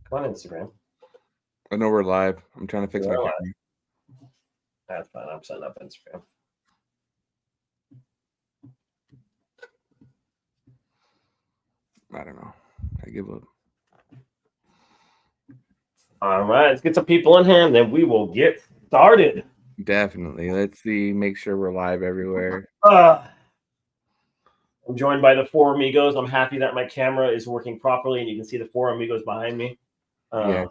Come on Instagram. I know we're live. I'm trying to fix my camera. That's fine. I'm setting up Instagram. I don't know. I give up. All right, let's get some people in here, and then we will get started. Definitely. Let's see. Make sure we're live everywhere. I'm joined by the four amigos. I'm happy that my camera is working properly, and you can see the four amigos behind me. Yeah.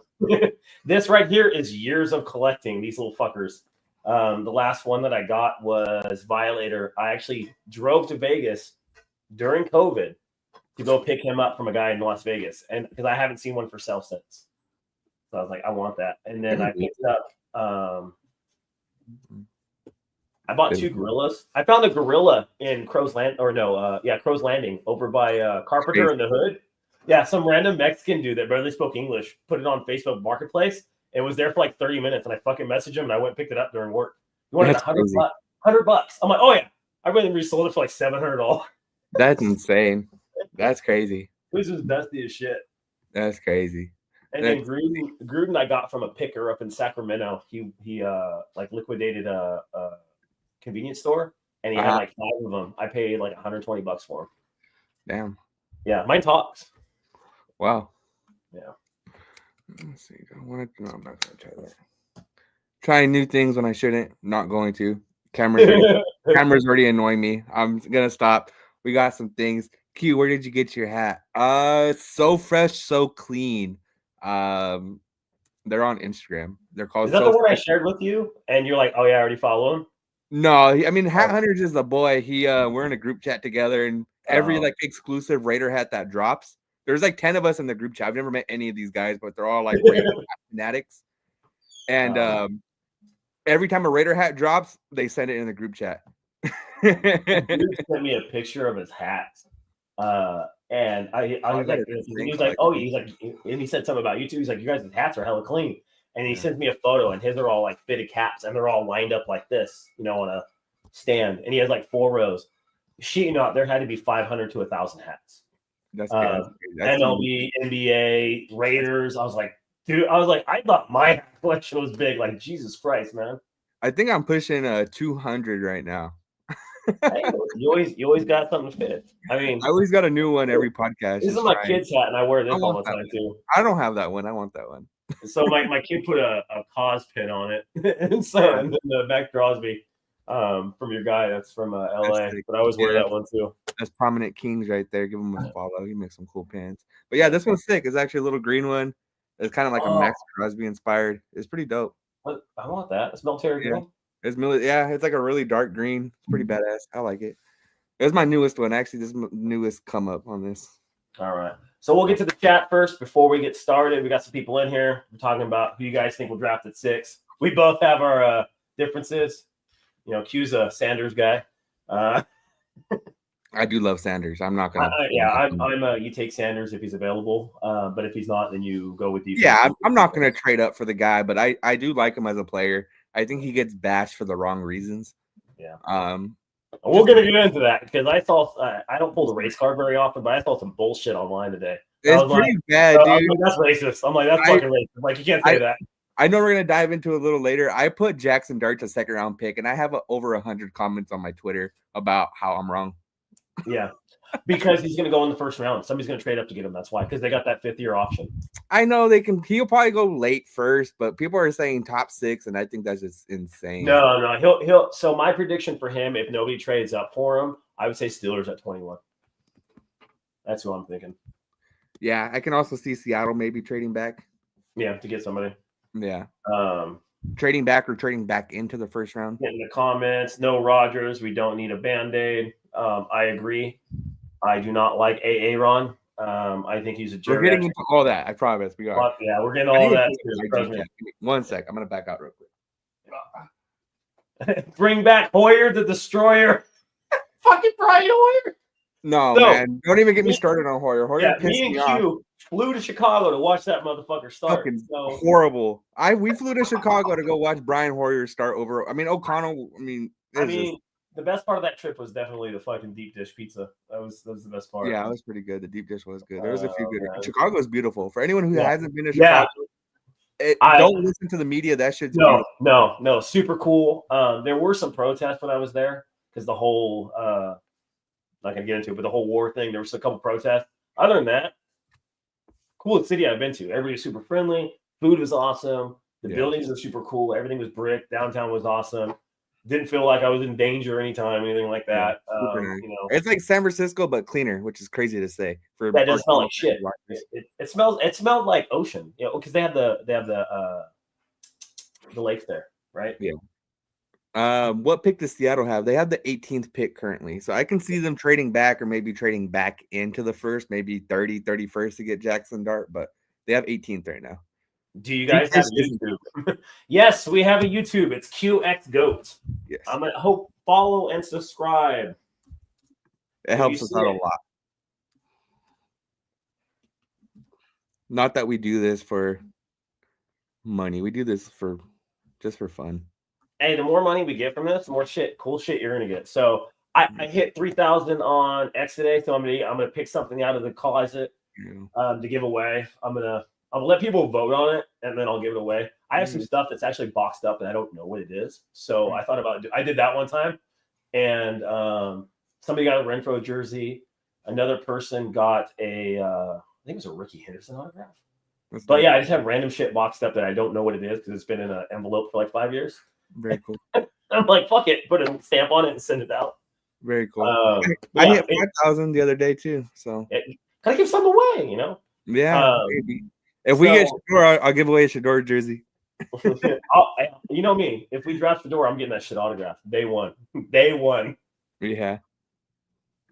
This right here is years of collecting these little fuckers. The last one that I got was Violator. I actually drove to Vegas during COVID to go pick him up from a guy in Las Vegas, and because I haven't seen one for sale since. So I was like, I want that. And then I picked up, I bought two gorillas. I found a gorilla in Crow's Landing over by Carpenter in the Hood. Yeah, some random Mexican dude that barely spoke English put it on Facebook Marketplace. It was there for like 30 minutes, and I fucking messaged him, and I went and picked it up during work. He wanted $100. I'm like, oh yeah. I went and resold it for like $700. That's insane. That's crazy. This is dusty as shit. That's crazy. And then Gruden I got from a picker up in Sacramento. He like liquidated a convenience store, and he had like 5 of them. I paid like $120 for them. Damn. Yeah, mine talks. Wow. Yeah. Let's see. No, I'm not gonna try that. Trying new things when I shouldn't. Not going to. Cameras already annoying me. I'm gonna stop. We got some things. Q, where did you get your hat? So fresh, so clean. They're on Instagram. They're called. Is that the one I shared with you? And you're like, oh yeah, I already follow him. No, I mean Hat Hunters is the boy. We're in a group chat together, and every like exclusive Raider hat that drops, there's like 10 of us in the group chat. I've never met any of these guys, but they're all like Raider fanatics. And every time a Raider hat drops, they send it in the group chat. Dude sent me a picture of his hats. And I was like, he was like, oh, he's like, and he said something about you too. He's like, you guys' hats are hella clean. And he sends me a photo, and his are all like fitted caps, and they're all lined up like this, on a stand. And he has like 4 rows. There had to be 500 to 1,000 hats. That's MLB, NBA, Raiders. I was like, dude, I thought my hat collection was big. Like, Jesus Christ, man. I think I'm pushing 200 right now. Hey, you always got something to fit. I mean, I always got a new one every podcast. This is my kid's hat, and I wear this all the time too. I don't have that one. I want that one. So my kid put a cause pin on it, and then the back draws me from your guy that's from LA. But I always wear that one too. That's Prominent Kings right there. Give him a follow. He makes some cool pins. But yeah, this one's sick. It's actually a little green one. It's kind of like a Max Crosby inspired. It's pretty dope. I want that. It's military green. It's like a really dark green. It's pretty badass. I like it. It's my newest one. Actually, this is my newest come up on this. All right. So we'll get to the chat first before we get started. We got some people in here. We're talking about who you guys think will draft at 6. We both have our differences. Q's a Sanders guy. I do love Sanders. I'm not gonna. You take Sanders if he's available. But if he's not, then you go with defense. Yeah, I'm not gonna trade up for the guy, but I do like him as a player. I think he gets bashed for the wrong reasons. Yeah. We're gonna get into that because I saw. I don't pull the race card very often, but I saw some bullshit online today. It's pretty bad, dude. Like, that's racist. I'm like, that's fucking racist. Like, you can't say that. I know we're gonna dive into it a little later. I put Jackson Dart a 2nd round pick, and I have over 100 comments on my Twitter about how I'm wrong. Yeah, because he's gonna go in the 1st round. Somebody's gonna trade up to get him. That's why, because they got that 5th-year option. I know they can. He'll probably go late first, but people are saying top 6, and I think that's just insane. No, he'll. So my prediction for him, if nobody trades up for him, I would say Steelers at 21. That's who I'm thinking. Yeah, I can also see Seattle maybe trading back. Yeah, to get somebody. Yeah. Trading back or trading back into the 1st round. In the comments, no Rodgers. We don't need a Band-Aid. I agree. I do not like Aaron. I think he's a jerk. We're getting into all that. I promise. We are. Yeah, we're getting all that. One sec. I'm going to back out real quick. Bring back Hoyer the Destroyer. Fucking Brian Hoyer. No, man. Don't even get me started on Hoyer. Hoyer pissed me off. Q flew to Chicago to watch that motherfucker start. Fucking horrible. We flew to Chicago to go watch Brian Hoyer start over. I mean, O'Connell. the best part of that trip was definitely the fucking deep dish pizza. That was the best part. Yeah, it was pretty good. The deep dish was good. There was a few good. Man. Chicago is beautiful. For anyone who Yeah. hasn't been to Chicago, don't listen to the media. That shit's beautiful. No, super cool. There were some protests when I was there because the whole not gonna get into it, but the whole war thing. There was a couple protests. Other than that, coolest city I've been to. Everybody was super friendly. Food was awesome. The buildings were super cool. Everything was brick. Downtown was awesome. Didn't feel like I was in danger anytime, anything like that. Nice. It's like San Francisco but cleaner, which is crazy to say. For that doesn't smell like shit. It smelled like ocean, because they have the lakes there, right? Yeah. What pick does Seattle have? They have the 18th pick currently, so I can see them trading back or maybe trading back into the first, maybe 31st to get Jackson Dart, but they have 18th right now. Do you guys have YouTube? Yes, we have a YouTube. It's QX Goat. Yes. I'm gonna follow and subscribe. It helps us out a lot. Not that we do this for money. We do this just for fun. Hey, the more money we get from this, the more cool shit you're gonna get. So I hit 3,000 on X today, so I'm gonna pick something out of the closet to give away. I'm gonna let people vote on it, and then I'll give it away. I have some stuff that's actually boxed up, and I don't know what it is. So I thought about it. I did that one time, and somebody got a Renfro jersey. Another person got I think it was a Ricky Henderson autograph. But yeah, I just have random shit boxed up that I don't know what it is because it's been in an envelope for like 5 years. Very cool. I'm like, fuck it, put a stamp on it and send it out. Very cool. I hit 5,000 the other day too. So gotta give some away, Yeah, maybe. If we get Shador, I'll give away a Shador jersey. You know me. If we draft Shador, I'm getting that shit autographed. Day one. Yeah.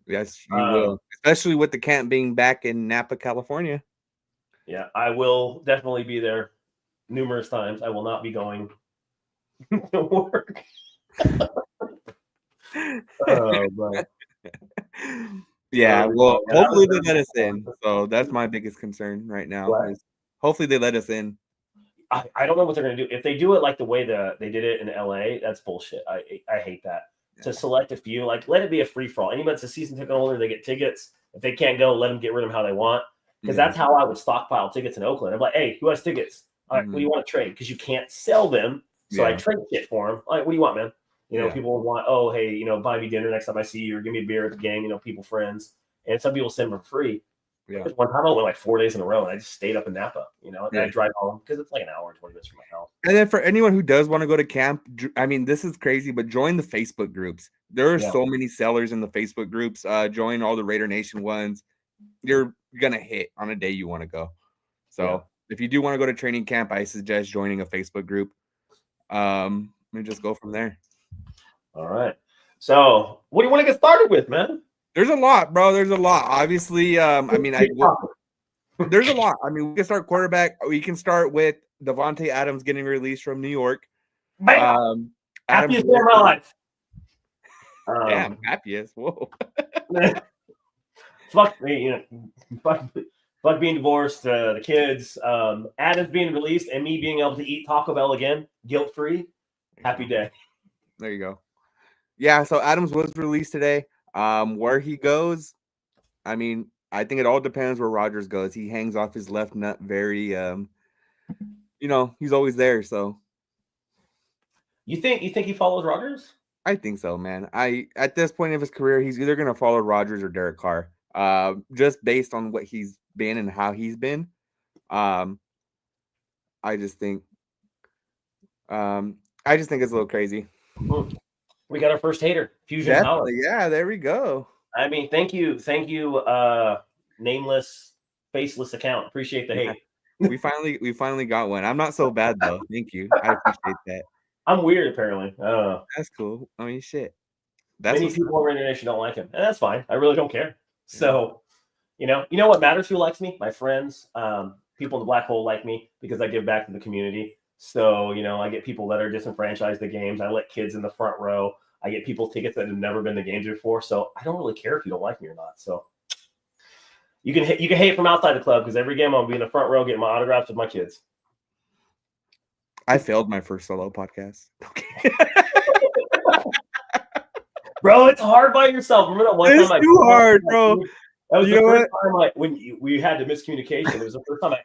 Yes, you will. Especially with the camp being back in Napa, California. Yeah, I will definitely be there numerous times. I will not be going to work. Yeah, well, hopefully they let us in. So that's my biggest concern right now. Hopefully they let us in. I don't know what they're going to do. If they do it like the way they did it in LA, that's bullshit. I hate that. Yeah. To select a few, let it be a free-for-all. Anybody that's a season ticket holder, they get tickets. If they can't go, let them get rid of them how they want. Because that's how I would stockpile tickets in Oakland. I'm like, hey, who has tickets? All right, what do you want to trade? Because you can't sell them. So I trade shit for them. All right, what do you want, man? People would want, oh, hey, buy me dinner next time I see you, or give me a beer at the game, people friends. And some people send them for free. Yeah. One time I went like 4 days in a row, and I just stayed up in Napa, and I drive home because it's like an hour and 20 minutes from my house. And then for anyone who does want to go to camp, I mean, this is crazy, but join the Facebook groups. There are so many sellers in the Facebook groups. Join all the Raider Nation ones. You're going to hit on a day you want to go. So if you do want to go to training camp, I suggest joining a Facebook group. And just go from there. All right. So what do you want to get started with, man? There's a lot, bro. There's a lot. Obviously, there's a lot. I mean, we can start quarterback. We can start with Devontae Adams getting released from New York. Happiest day of my life. Damn, happiest. Whoa. Fuck me, fuck being divorced, the kids, Adams being released, and me being able to eat Taco Bell again, guilt-free. Happy day. There you go. Yeah, so Adams was released today. Where he goes, I mean, I think it all depends where Rodgers goes. He hangs off his left nut very, he's always there. So, you think he follows Rodgers? I think so, man. At this point of his career, he's either gonna follow Rodgers or Derek Carr. Just based on what he's been and how he's been. I just think it's a little crazy. We got our first hater, Fusion Power. Yeah, there we go. I mean, thank you, nameless, faceless account. Appreciate the hate. We finally got one. I'm not so bad though. Thank you. I appreciate that. I'm weird, apparently. That's cool. I mean, shit. Many people in Raider Nation don't like him, and that's fine. I really don't care. So, you know what matters? Who likes me? My friends, people in the black hole like me because I give back to the community. So, I get people that are disenfranchised the games. I let kids in the front row. I get people tickets that have never been to games before. So I don't really care if you don't like me or not. So you can hate from outside the club because every game I'll be in the front row getting my autographs with my kids. I failed my first solo podcast. Bro, it's hard by yourself. Remember that one It's time too hard, bro. That was You the know first what? time we had the miscommunication. It was the first time I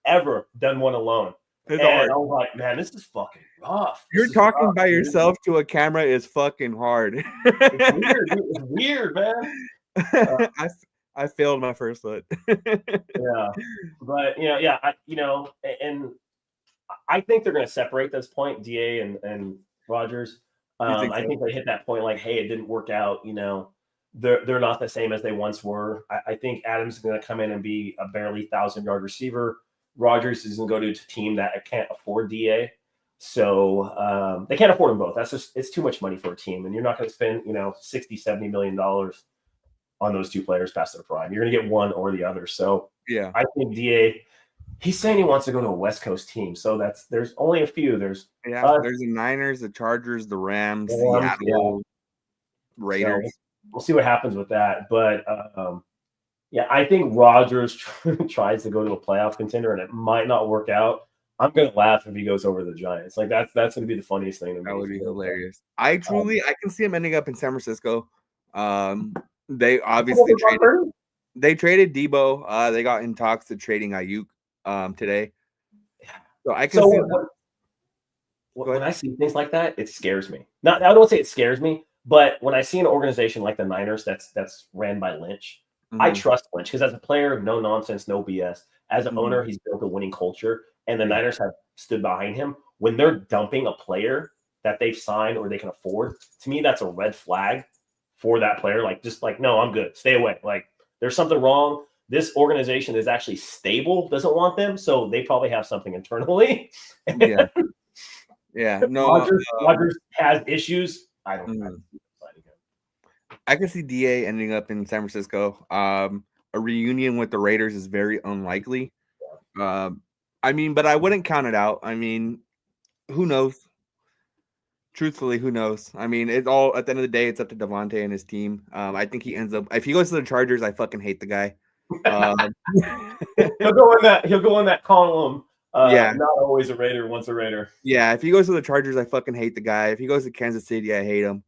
ever done one alone. It's And hard. I was like, man, this is fucking rough. You're talking by yourself to a camera is fucking hard. It's weird. Dude. It's weird, man. I failed my first foot. Yeah, but and I think they're going to separate this point, Da and Rodgers. I think they hit that point like, hey, it didn't work out. They're not the same as they once were. I think Adams is going to come in and be a barely 1,000-yard receiver. Rodgers is going to go to a team that can't afford Da. So they can't afford them both. It's too much money for a team, and you're not going to spend $60-70 million on those two players past their prime. You're going to get one or the other. So yeah, I think Da. He's saying he wants to go to a West Coast team. So there's only a few. There's the Niners, the Chargers, the Rams, Seattle, Raiders. So we'll see what happens with that. But I think Rodgers tries to go to a playoff contender, and it might not work out. I'm gonna laugh if he goes over the Giants. Like that's gonna be the funniest thing to me. That would be hilarious. I can see him ending up in San Francisco. They obviously traded Debo. They got in talks to trading Ayuk today. So I can see when I see things like that, it scares me. I don't say it scares me, but when I see an organization like the Niners that's ran by Lynch, I trust Lynch because as a player, no nonsense, no BS. As an owner, he's built a winning culture, and the Niners have stood behind him. When they're dumping a player that they've signed or they can afford, to me, that's a red flag for that player. Like, just like, no, I'm good. Stay away. Like, there's something wrong. This organization is actually stable, doesn't want them, so they probably have something internally. Yeah. No, Rodgers has issues. I don't. I can see Da ending up in San Francisco. A reunion with the Raiders is very unlikely. But I wouldn't count it out. Who knows? Truthfully, who knows? It's all at the end of the day, it's up to Devontae and his team. I think he ends up if he goes to the Chargers, I fucking hate the guy. He'll go in that column. Not always a Raider, once a Raider. Yeah, if he goes to the Chargers, I fucking hate the guy. If he goes to Kansas City, I hate him.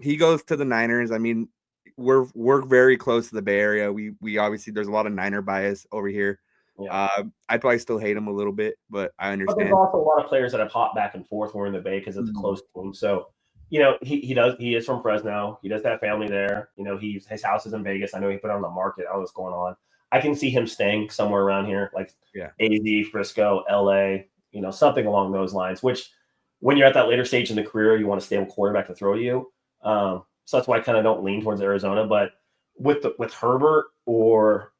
He goes to the Niners. We're very close to the Bay Area. We obviously there's a lot of Niner bias over here. Yeah. I'd probably still hate him a little bit, but I understand. But there's also a lot of players that have hopped back and forth. We're in the Bay because it's a close team. So, he is from Fresno. He does have family there. His house is in Vegas. I know he put it on the market. I don't know what's going on. I can see him staying somewhere around here, like AZ, Frisco, LA, something along those lines, which when you're at that later stage in the career, you want a stable quarterback to throw to you. So that's why I kind of don't lean towards Arizona. But with Herbert or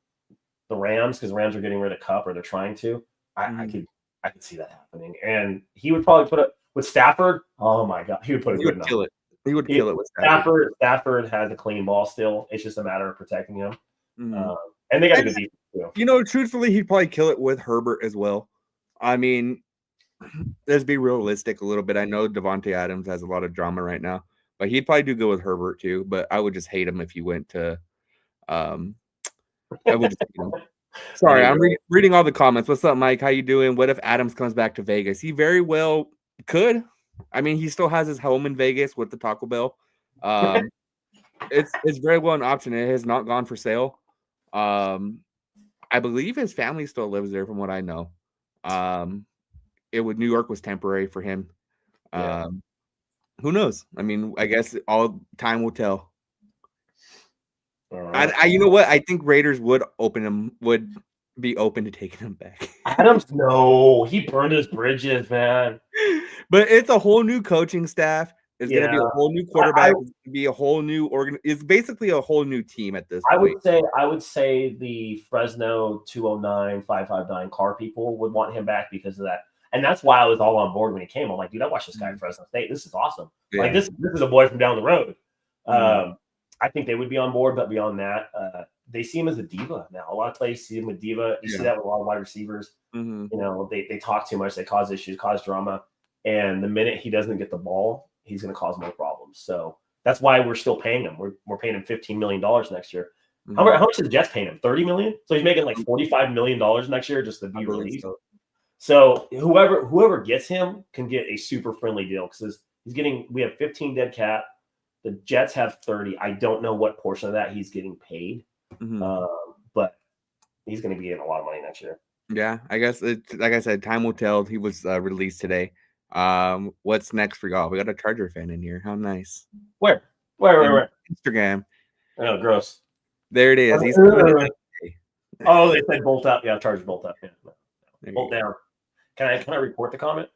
the Rams, because the Rams are getting rid of Kupp or they're trying to, I could see that happening. And he would probably put it with Stafford. Oh my God, he would put a good kill it. He would kill it with Stafford. Stafford has a clean ball still. It's just a matter of protecting him. And they got a good defense too. Truthfully, he'd probably kill it with Herbert as well. Let's be realistic a little bit. I know Devontae Adams has a lot of drama right now, but he'd probably do good with Herbert too. But I would just hate him if he went to. I would just hate him. Sorry, I'm reading all the comments. What's up, Mike? How you doing? What if Adams comes back to Vegas? He very well could. He still has his home in Vegas with the Taco Bell. It's very well an option. It has not gone for sale. I believe his family still lives there, from what I know. New York was temporary for him. Who knows? I guess all time will tell. You know what? I think Raiders would be open to taking him back. Adams, no, he burned his bridges, man. But it's a whole new coaching staff. It's going to be a whole new quarterback. It's going to be a whole new It's basically a whole new team at this point. I would say the Fresno 209, 559 car people would want him back because of that. And that's why I was all on board when he came. I'm like, dude, I watched this guy in Fresno State. This is awesome. Yeah. Like this is a boy from down the road. I think they would be on board, but beyond that, they see him as a diva now. A lot of players see him with diva. You see that with a lot of wide receivers. They talk too much. They cause issues, cause drama. And the minute he doesn't get the ball, he's going to cause more problems. So that's why we're still paying him. We're paying him $15 million next year. How much is the Jets paying him? $30 million? So he's making like $45 million next year just to be released. So whoever gets him can get a super friendly deal because we have 15 dead cap. The Jets have 30. I don't know what portion of that he's getting paid, but he's going to be getting a lot of money next year. Yeah, I guess like I said, time will tell. He was released today. What's next for y'all? We got a Charger fan in here. How nice. Where? Instagram. Oh, gross. There it is. He's oh, they said bolt up. Yeah, Charger bolt up. Yeah. Bolt down. Can I report the comment?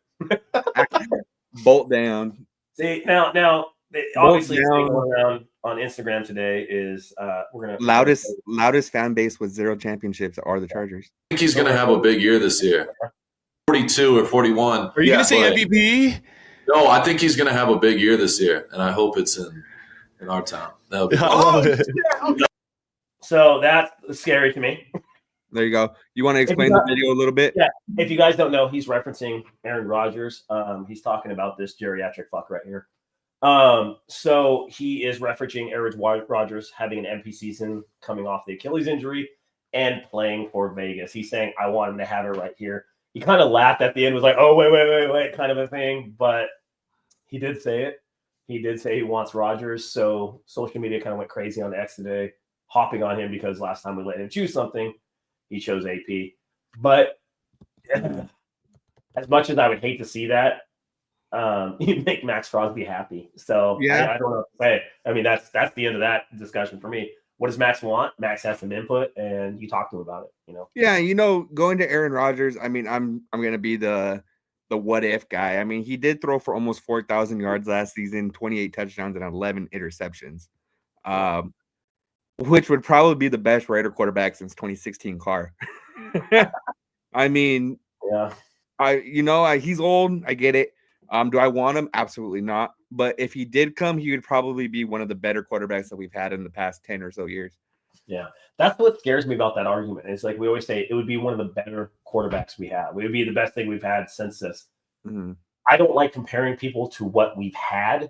Bolt down. See now. Obviously, going around on Instagram today is we're gonna loudest fan base with 0 championships are the Chargers. I think he's gonna have a big year this year. 42 or 41. Are you gonna say MVP? No, I think he's gonna have a big year this year, and I hope it's in our town. So that's scary to me. There you go. You want to explain the video a little bit? Yeah. If you guys don't know, he's referencing Aaron Rodgers. He's talking about this geriatric fuck right here. So he is referencing Aaron Rodgers having an MP season coming off the Achilles injury and playing for Vegas. He's saying, I want him to have it right here. He kind of laughed at the end, was like, oh, wait, kind of a thing. But he did say it. He did say he wants Rodgers. So social media kind of went crazy on X today, hopping on him because last time we let him choose something, he chose AP. But as much as I would hate to see that, you make Max Crosby happy. So yeah, I don't know what to say. I mean, that's the end of that discussion for me. What does Max want? Max has some input, and you talk to him about it. Yeah, going to Aaron Rodgers. I mean, I'm gonna be the what if guy. I mean, he did throw for almost 4,000 yards last season, 28 touchdowns and 11 interceptions, which would probably be the best Raider quarterback since 2016 Carr. I mean, yeah, he's old. I get it. Do I want him? Absolutely not. But if he did come, he would probably be one of the better quarterbacks that we've had in the past 10 or so years. Yeah, that's what scares me about that argument. It's like we always say it would be one of the better quarterbacks we have. It would be the best thing we've had since this. Mm-hmm. I don't like comparing people to what we've had.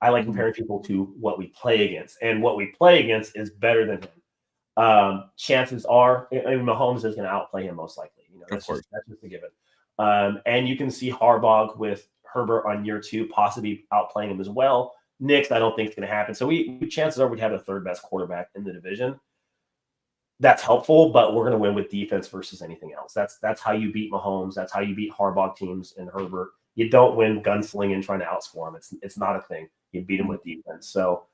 I like comparing people to what we play against. And what we play against is better than him. Chances are, Mahomes is going to outplay him most likely. That's just a given. And you can see Harbaugh with Herbert on year 2, possibly outplaying him as well. Knicks, I don't think it's going to happen. So chances are we'd have the third best quarterback in the division. That's helpful, but we're going to win with defense versus anything else. That's how you beat Mahomes. That's how you beat Harbaugh teams and Herbert. You don't win gunslinging trying to outscore him. It's not a thing. You beat him with defense. So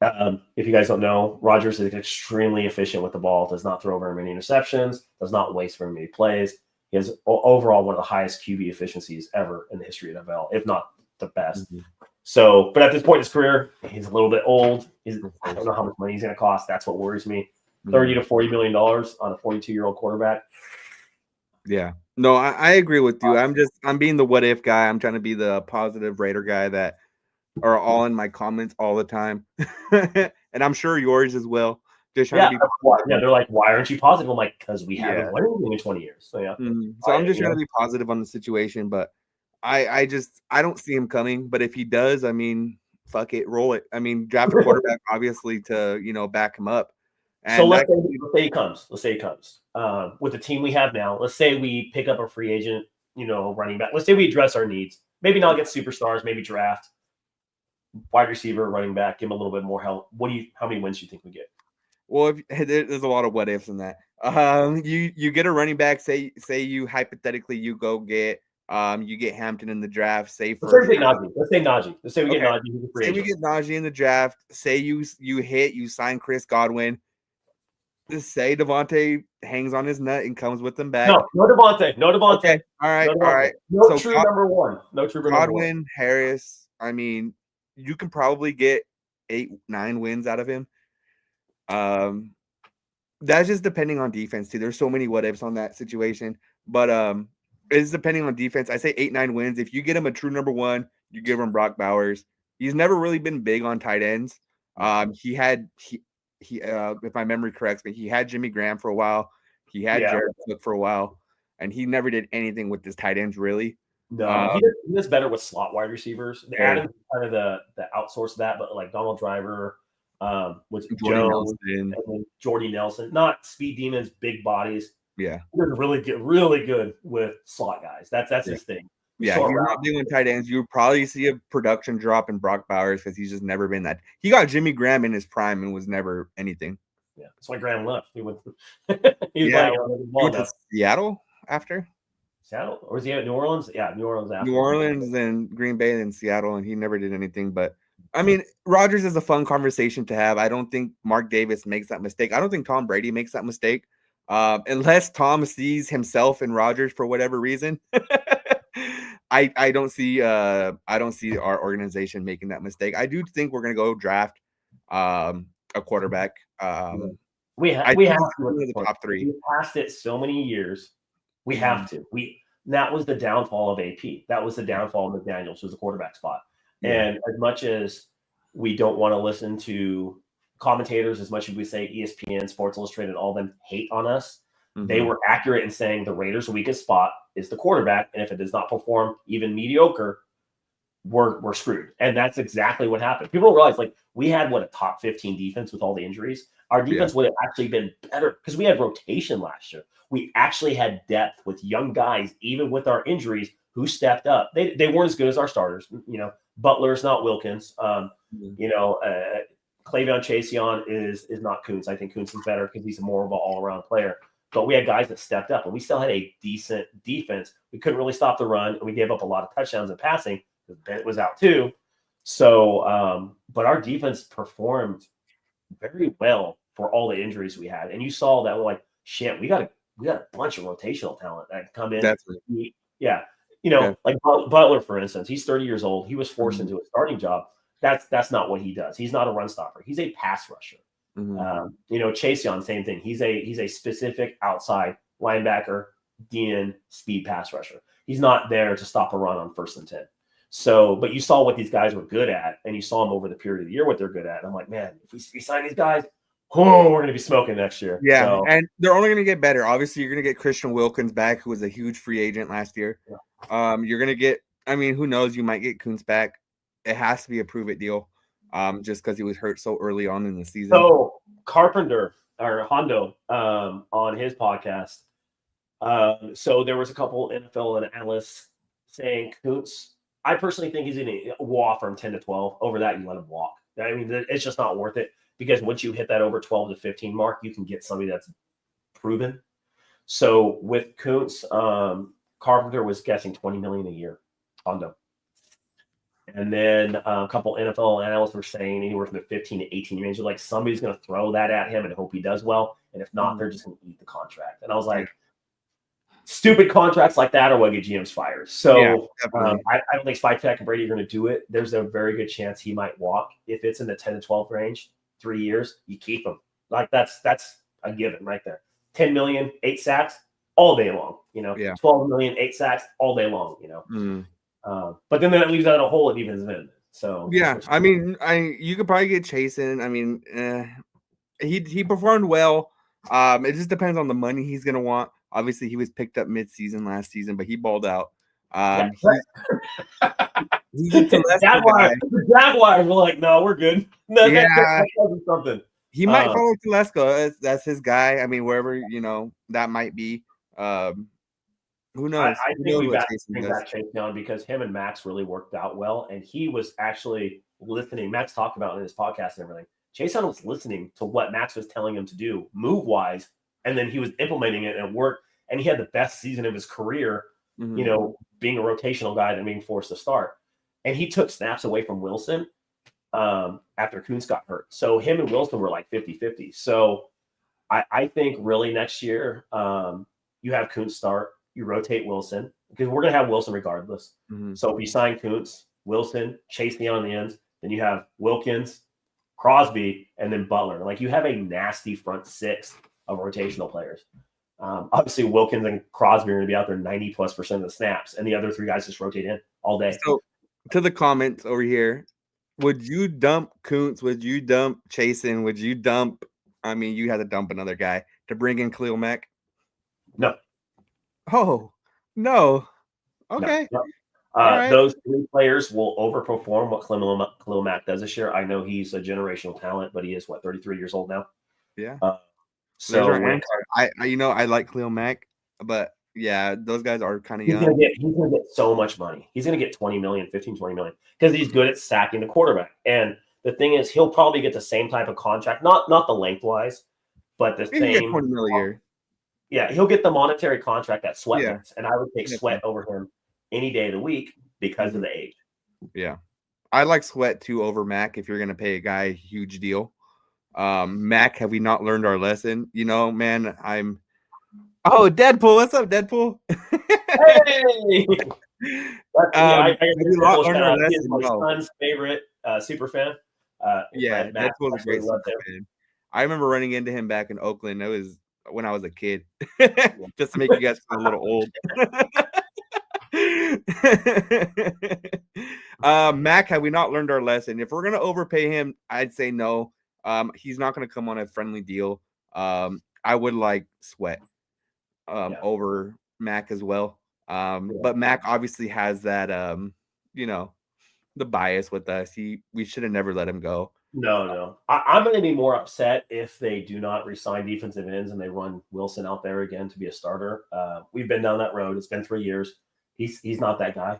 if you guys don't know, Rodgers is extremely efficient with the ball, does not throw very many interceptions, does not waste very many plays. He has overall one of the highest QB efficiencies ever in the history of NFL, if not the best. Mm-hmm. So, but at this point in his career, he's a little bit old. I don't know how much money he's going to cost. That's what worries me. $30 to $40 million on a 42-year-old quarterback. Yeah. No, I agree with you. I'm being the what if guy. I'm trying to be the positive Raider guy that are all in my comments all the time. And I'm sure yours as well. Just trying to be they're like, why aren't you positive? I'm like, because we haven't won anything in 20 years. So yeah. Mm-hmm. So I'm just trying to be positive on the situation, but I don't see him coming. But if he does, I mean, fuck it, roll it. I mean, draft a quarterback obviously to back him up. And so let's say he comes. Let's say he comes. With the team we have now, let's say we pick up a free agent, running back. Let's say we address our needs. Maybe not get superstars, maybe draft wide receiver, running back, give him a little bit more help. How many wins do you think we get? Well, there's a lot of what ifs in that. You get a running back. Say you hypothetically you go get you get Hampton in the draft. Let's say Najee. Let's say we get Najee. Say we get Najee in the draft. Say you sign Chris Godwin. Just say Devontae hangs on his nut and comes with them back. No Devontae. Okay. All right. No true number one. No true number Godwin, one. Harris. I mean, you can probably get 8-9 wins out of him. That's just depending on defense too. There's so many what ifs on that situation, but it's depending on defense. I say 8-9 wins. If you get him a true number one, you give him Brock Bowers. He's never really been big on tight ends. He if my memory corrects me, he had Jimmy Graham for a while. He had Jared Cook for a while, and he never did anything with his tight ends really. No, he does better with slot wide receivers. Adams kind of the outsource of that, but like Donald Driver, with Jordy Nelson, not speed demons, big bodies. Yeah, they're really good with slot guys. That's his thing. Yeah, he's not big on tight ends. You probably see a production drop in Brock Bowers because he's just never been that. He got Jimmy Graham in his prime and was never anything. Yeah, that's why Graham left. He went. He went to Seattle after. Seattle, or was he at New Orleans? Yeah, New Orleans after. New Orleans, then Green Bay, and Seattle, and he never did anything. But I mean, Rodgers is a fun conversation to have. I don't think Mark Davis makes that mistake. I don't think Tom Brady makes that mistake, unless Tom sees himself in Rodgers for whatever reason. I don't see our organization making that mistake. I do think we're gonna go draft a quarterback. We have to the top 3. We passed it so many years. We have to. That was the downfall of AP. That was the downfall of McDaniels, was the quarterback spot. Yeah. And as much as we don't want to listen to commentators, as much as we say ESPN, Sports Illustrated, all of them hate on us, they were accurate in saying the Raiders' weakest spot is the quarterback, and if it does not perform even mediocre, we're screwed. And that's exactly what happened. People realize, like, we had a top 15 defense with all the injuries. Our defense would have actually been better because we had rotation last year. We actually had depth with young guys, even with our injuries, who stepped up. They weren't as good as our starters. Butler's not Wilkins. Cleveon Chaseon is not Kuntz. I think Kuntz is better because he's more of an all-around player. But we had guys that stepped up, and we still had a decent defense. We couldn't really stop the run, and we gave up a lot of touchdowns in passing because Bennett was out too. So, but our defense performed very well for all the injuries we had. And you saw that we're like, shit, we got a bunch of rotational talent that come in. Definitely. Yeah. Like Butler, for instance, he's 30 years old. He was forced into a starting job. That's not what he does. He's not a run stopper. He's a pass rusher. Chaseon, same thing. He's a specific outside linebacker, DN, speed pass rusher. He's not there to stop a run on 1st and 10. So, but you saw what these guys were good at, and you saw them over the period of the year what they're good at. And I'm like, man, if we sign these guys, we're going to be smoking next year. Yeah, and they're only going to get better. Obviously, you're going to get Christian Wilkins back, who was a huge free agent last year. Yeah. You're going to get, who knows? You might get Kuntz back. It has to be a prove-it deal, just because he was hurt so early on in the season. So Carpenter or Hondo on his podcast. So there was a couple NFL and analysts saying Kuntz. I personally think he's going to offer him 10 to 12. Over that, you let him walk. It's just not worth it because once you hit that over 12 to 15 mark, you can get somebody that's proven. So with Kuntz, Carpenter was guessing $20 million a year, Hondo. And then a couple NFL analysts were saying anywhere from the 15 to 18 range. Like somebody's going to throw that at him and hope he does well. And if not, they're just going to eat the contract. And I was like, stupid contracts like that are what get GMs fired. So I don't think Spike and Brady are going to do it. There's a very good chance he might walk. If it's in the 10 to 12 range, 3 years, you keep him. Like that's a given right there. 10 million, 8 sacks all day long. 12 million, 8 sacks all day long. But then that leaves out a hole at defensive end. So you could probably get Chasen. He performed well. It just depends on the money he's going to want. Obviously, he was picked up mid-season last season, but he balled out. He's a Jaguars were like, no, we're good. No, that's something. He might follow Telesco. That's his guy. Wherever that might be. Who knows? I think we got to bring back Chase Young because him and Max really worked out well, and he was actually listening. Max talked about it in his podcast and everything. Chase Young was listening to what Max was telling him to do, move-wise, and then he was implementing it and it worked. And he had the best season of his career, being a rotational guy and being forced to start. And he took snaps away from Wilson after Kuntz got hurt. So him and Wilson were like 50-50. So I think really next year you have Kuntz start, you rotate Wilson because we're going to have Wilson regardless. So if you sign Kuntz, Wilson, Chase me on the ends, then you have Wilkins, Crosby, and then Butler. Like you have a nasty front six of rotational players. Obviously, Wilkins and Crosby are going to be out there 90+% of the snaps, and the other 3 guys just rotate in all day. So, to the comments over here, would you dump Kuntz? Would you dump Chasen? Would you dump? You had to dump another guy to bring in Khalil Mack. No. Oh, no. Okay. No. Right. Those 3 players will overperform what Khalil Mack does this year. I know he's a generational talent, but he is 33 years old now. Yeah. So I like Khalil Mack, but Yeah, those guys are kind of He's young. gonna get so much money. He's gonna get 20 million, 15, 20 million because he's good at sacking the quarterback. And the thing is, he'll probably get the same type of contract, not the lengthwise, but the He can get same 20 mil a year. Yeah, he'll get the monetary contract that Sweat Yeah. gets, and I would take Sweat over him any day of the week because of the age. Yeah. I like Sweat too over Mac if you're gonna pay a guy a huge deal. Mac, have we not learned our lesson? You know, man, Oh, Deadpool, what's up, Deadpool? Hey! I have we not learned our He is lesson? my No. son's favorite super fan. Yeah, Matt Deadpool's a great loved super him. fan. I remember running into him back in Oakland. It was when I was a kid. Just to make you guys feel a little old. Mac, have we not learned our lesson? If we're gonna overpay him, I'd say no. He's not gonna come on a friendly deal. I would like Sweat over Mac as well. But Mac obviously has that the bias with us. We should have never let him go. No. I'm going to be more upset if they do not resign defensive ends and they run Wilson out there again to be a starter. We've been down that road. It's been 3 years. He's not that guy.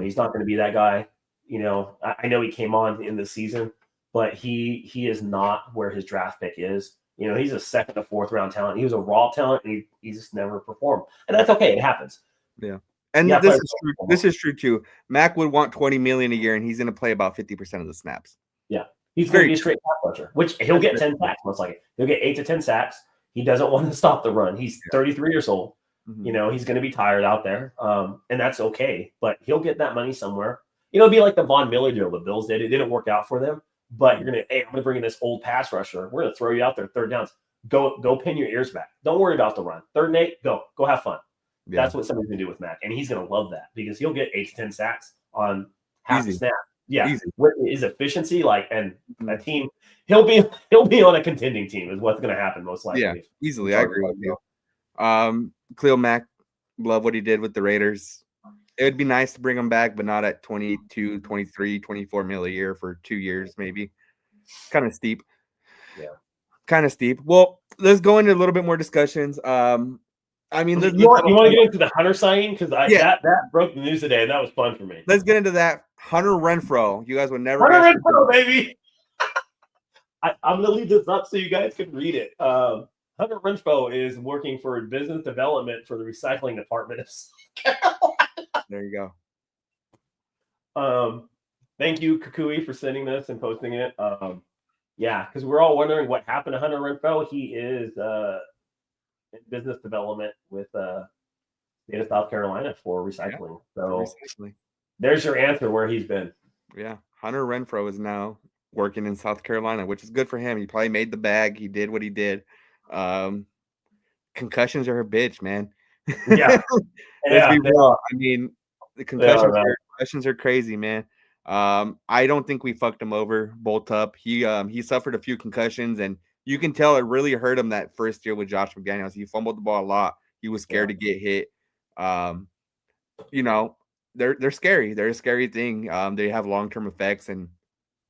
He's not going to be that guy. You know, I know he came on in the season, but he is not where his draft pick is. You know, he's a second or fourth round talent. He was a raw talent, and he just never performed. And that's okay. It happens. Yeah. And this is true. This is true too. Mac would want 20 million a year, and he's going to play about 50% of the snaps. Yeah, he's going to be a straight pass rusher, which he'll get 10 sacks most likely. He'll get 8 to 10 sacks. He doesn't want to stop the run. He's 33 years old. Mm-hmm. You know, he's going to be tired out there, and that's okay. But he'll get that money somewhere. You know, it'll be like the Von Miller deal the Bills did. It didn't work out for them, but I'm going to bring in this old pass rusher. We're going to throw you out there third downs. Go pin your ears back. Don't worry about the run. 3rd and 8, go have fun. Yeah. That's what somebody's going to do with Mac, and he's going to love that because he'll get 8 to 10 sacks on half the snap. Yeah, easy. With his efficiency, and a team, he'll be on a contending team is what's going to happen most likely. Yeah, easily. I agree with you. Khalil Mack, love what he did with the Raiders. It would be nice to bring him back, but not at 22, 23, 24 mil a year for 2 years, maybe. Kind of steep. Yeah. Kind of steep. Well, let's go into a little bit more discussions. I mean, you want to get into the Hunter signing? Because that broke the news today, and that was fun for me. Let's get into that. Hunter Renfrow. You guys would never. Hunter Renfrow, baby. I'm going to leave this up so you guys can read it. Hunter Renfrow is working for business development for the recycling department of South Carolina. There you go. Thank you, Kukui, for sending this and posting it. Yeah, because we're all wondering what happened to Hunter Renfrow. He is in business development with the state of South Carolina for recycling. So there's your answer where he's been. Yeah, Hunter Renfrow is now working in South Carolina, which is good for him. He probably made the bag. He did what he did. Concussions are a bitch, man. Yeah. Let's be real. I mean, the concussions are crazy, man. I don't think we fucked him over, Bolt up. He suffered a few concussions, and you can tell it really hurt him that first year with Josh McDaniels. He fumbled the ball a lot. He was scared to get hit. You know, they're scary. They're a scary thing. They have long-term effects, and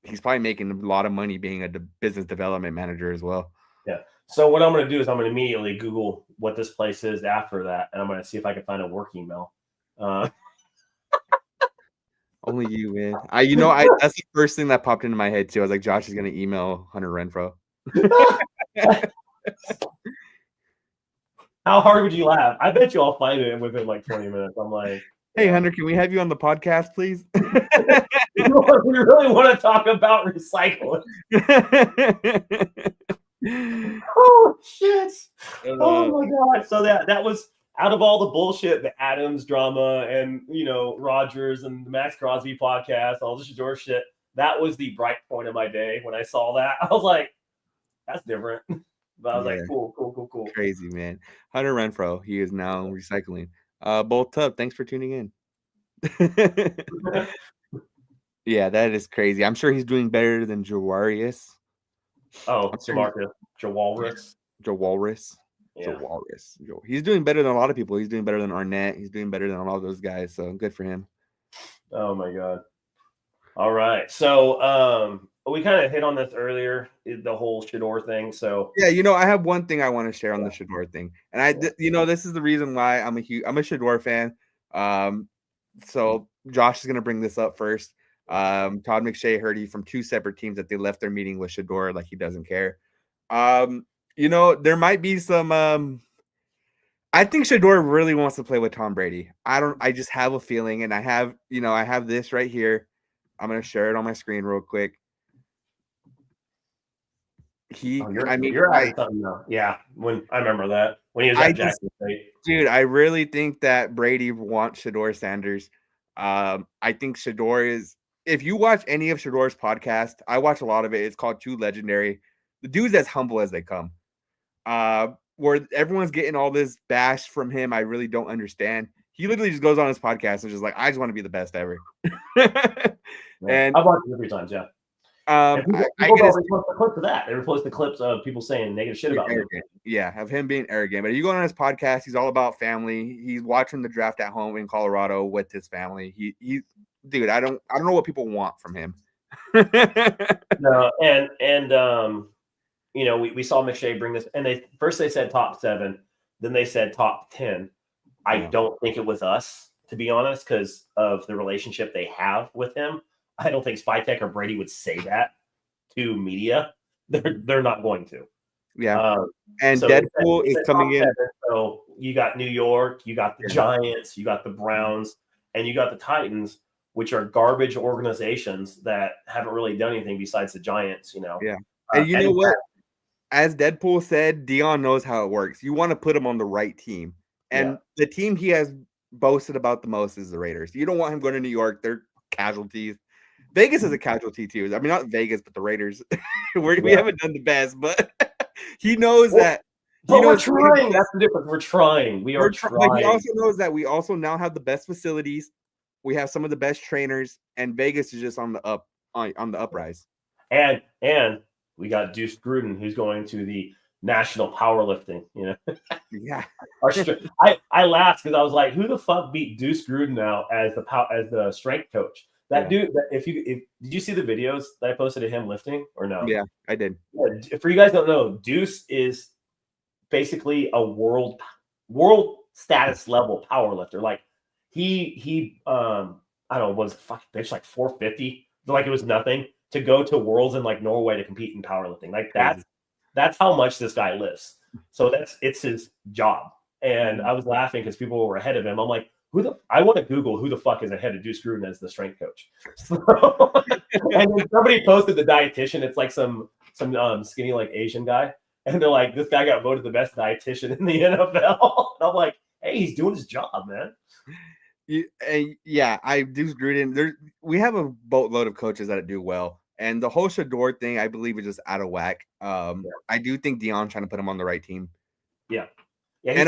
he's probably making a lot of money being a business development manager as well. Yeah. So what I'm going to do is I'm going to immediately Google what this place is after that, and I'm going to see if I can find a work email. Only you, man. That's the first thing that popped into my head too. I was like, Josh is going to email Hunter Renfrow. How hard would you laugh? I bet you I'll find it within like 20 minutes. I'm like, hey, Hunter, can we have you on the podcast, please? We really want to talk about recycling. Oh shit! Oh my god! So that was out of all the bullshit, the Adams drama, and Rodgers and the Max Crosby podcast, all this George shit. That was the bright point of my day when I saw that. I was like, "That's different." But I was like, "Cool." Crazy, man. Hunter Renfrow, he is now recycling. Bolt Tub, thanks for tuning in. Yeah, that is crazy. I'm sure he's doing better than Jawarius. Oh, Jawalrus. Yeah. Jawalrus. He's doing better than a lot of people. He's doing better than Arnett. He's doing better than all those guys. So good for him. Oh my god. All right. So we kind of hit on this earlier, the whole Shador thing. So yeah, I have one thing I want to share on the Shador thing, and this is the reason why I'm a Shador fan. So Josh is gonna bring this up first. Todd McShay heard he from 2 separate teams that they left their meeting with Shador like he doesn't care. There might be some. I think Shador really wants to play with Tom Brady. I just have a feeling, and I have this right here. I'm gonna share it on my screen real quick. you're having something now. Yeah, when I remember that when he was at Jackson State. Dude, I really think that Brady wants Shador Sanders. I think Shador is. If you watch any of Shador's podcast, I watch a lot of it. It's called Too Legendary. The dude's as humble as they come. Where everyone's getting all this bash from him, I really don't understand. He literally just goes on his podcast and just like, I just want to be the best ever. And I've watched it a few times, yeah. People repost the clips of that. They repost the clips of people saying negative shit about him. Yeah, of him being arrogant. But if you go on his podcast, he's all about family. He's watching the draft at home in Colorado with his family. Dude, I don't know what people want from him. No, and we saw McShay bring this, and they said top 7, then they said top 10. I don't think it was us, to be honest, because of the relationship they have with him. I don't think Spytek or Brady would say that to media. They're not going to. Yeah. And so Deadpool is coming in. So you got New York, you got the Giants, you got the Browns, and you got the Titans, which are garbage organizations that haven't really done anything besides the Giants, Yeah. And you know what? As Deadpool said, Dion knows how it works. You want to put him on the right team. And the team he has boasted about the most is the Raiders. You don't want him going to New York. They're casualties. Vegas is a casualty too. I mean, not Vegas, but the Raiders. We haven't done the best, but he knows that. But we're trying. That's the difference. We're trying. We are trying. But he also knows that we also now have the best facilities. We have some of the best trainers, and Vegas is just on the uprise. And we got Deuce Gruden, who's going to the national powerlifting. Yeah. I laughed because I was like, "Who the fuck beat Deuce Gruden out as the strength coach?" That dude. Did you see the videos that I posted of him lifting or no? Yeah, I did. For you guys don't know, Deuce is basically a world status level power lifter. Like he I don't know, was fucking bitch like 450, like it was nothing to go to Worlds in like Norway to compete in powerlifting. Like that's how much this guy lifts. So it's his job. And I was laughing because people were ahead of him. I'm like, I want to Google who the fuck is ahead of Deuce Gruden as the strength coach. And then somebody posted the dietitian. It's like some skinny like Asian guy, and they're like, this guy got voted the best dietitian in the NFL. And I'm like, hey, he's doing his job, man. Deuce Gruden. We have a boatload of coaches that do well, and the whole Shador thing, I believe, is just out of whack. I do think Dion's trying to put him on the right team. Yeah, and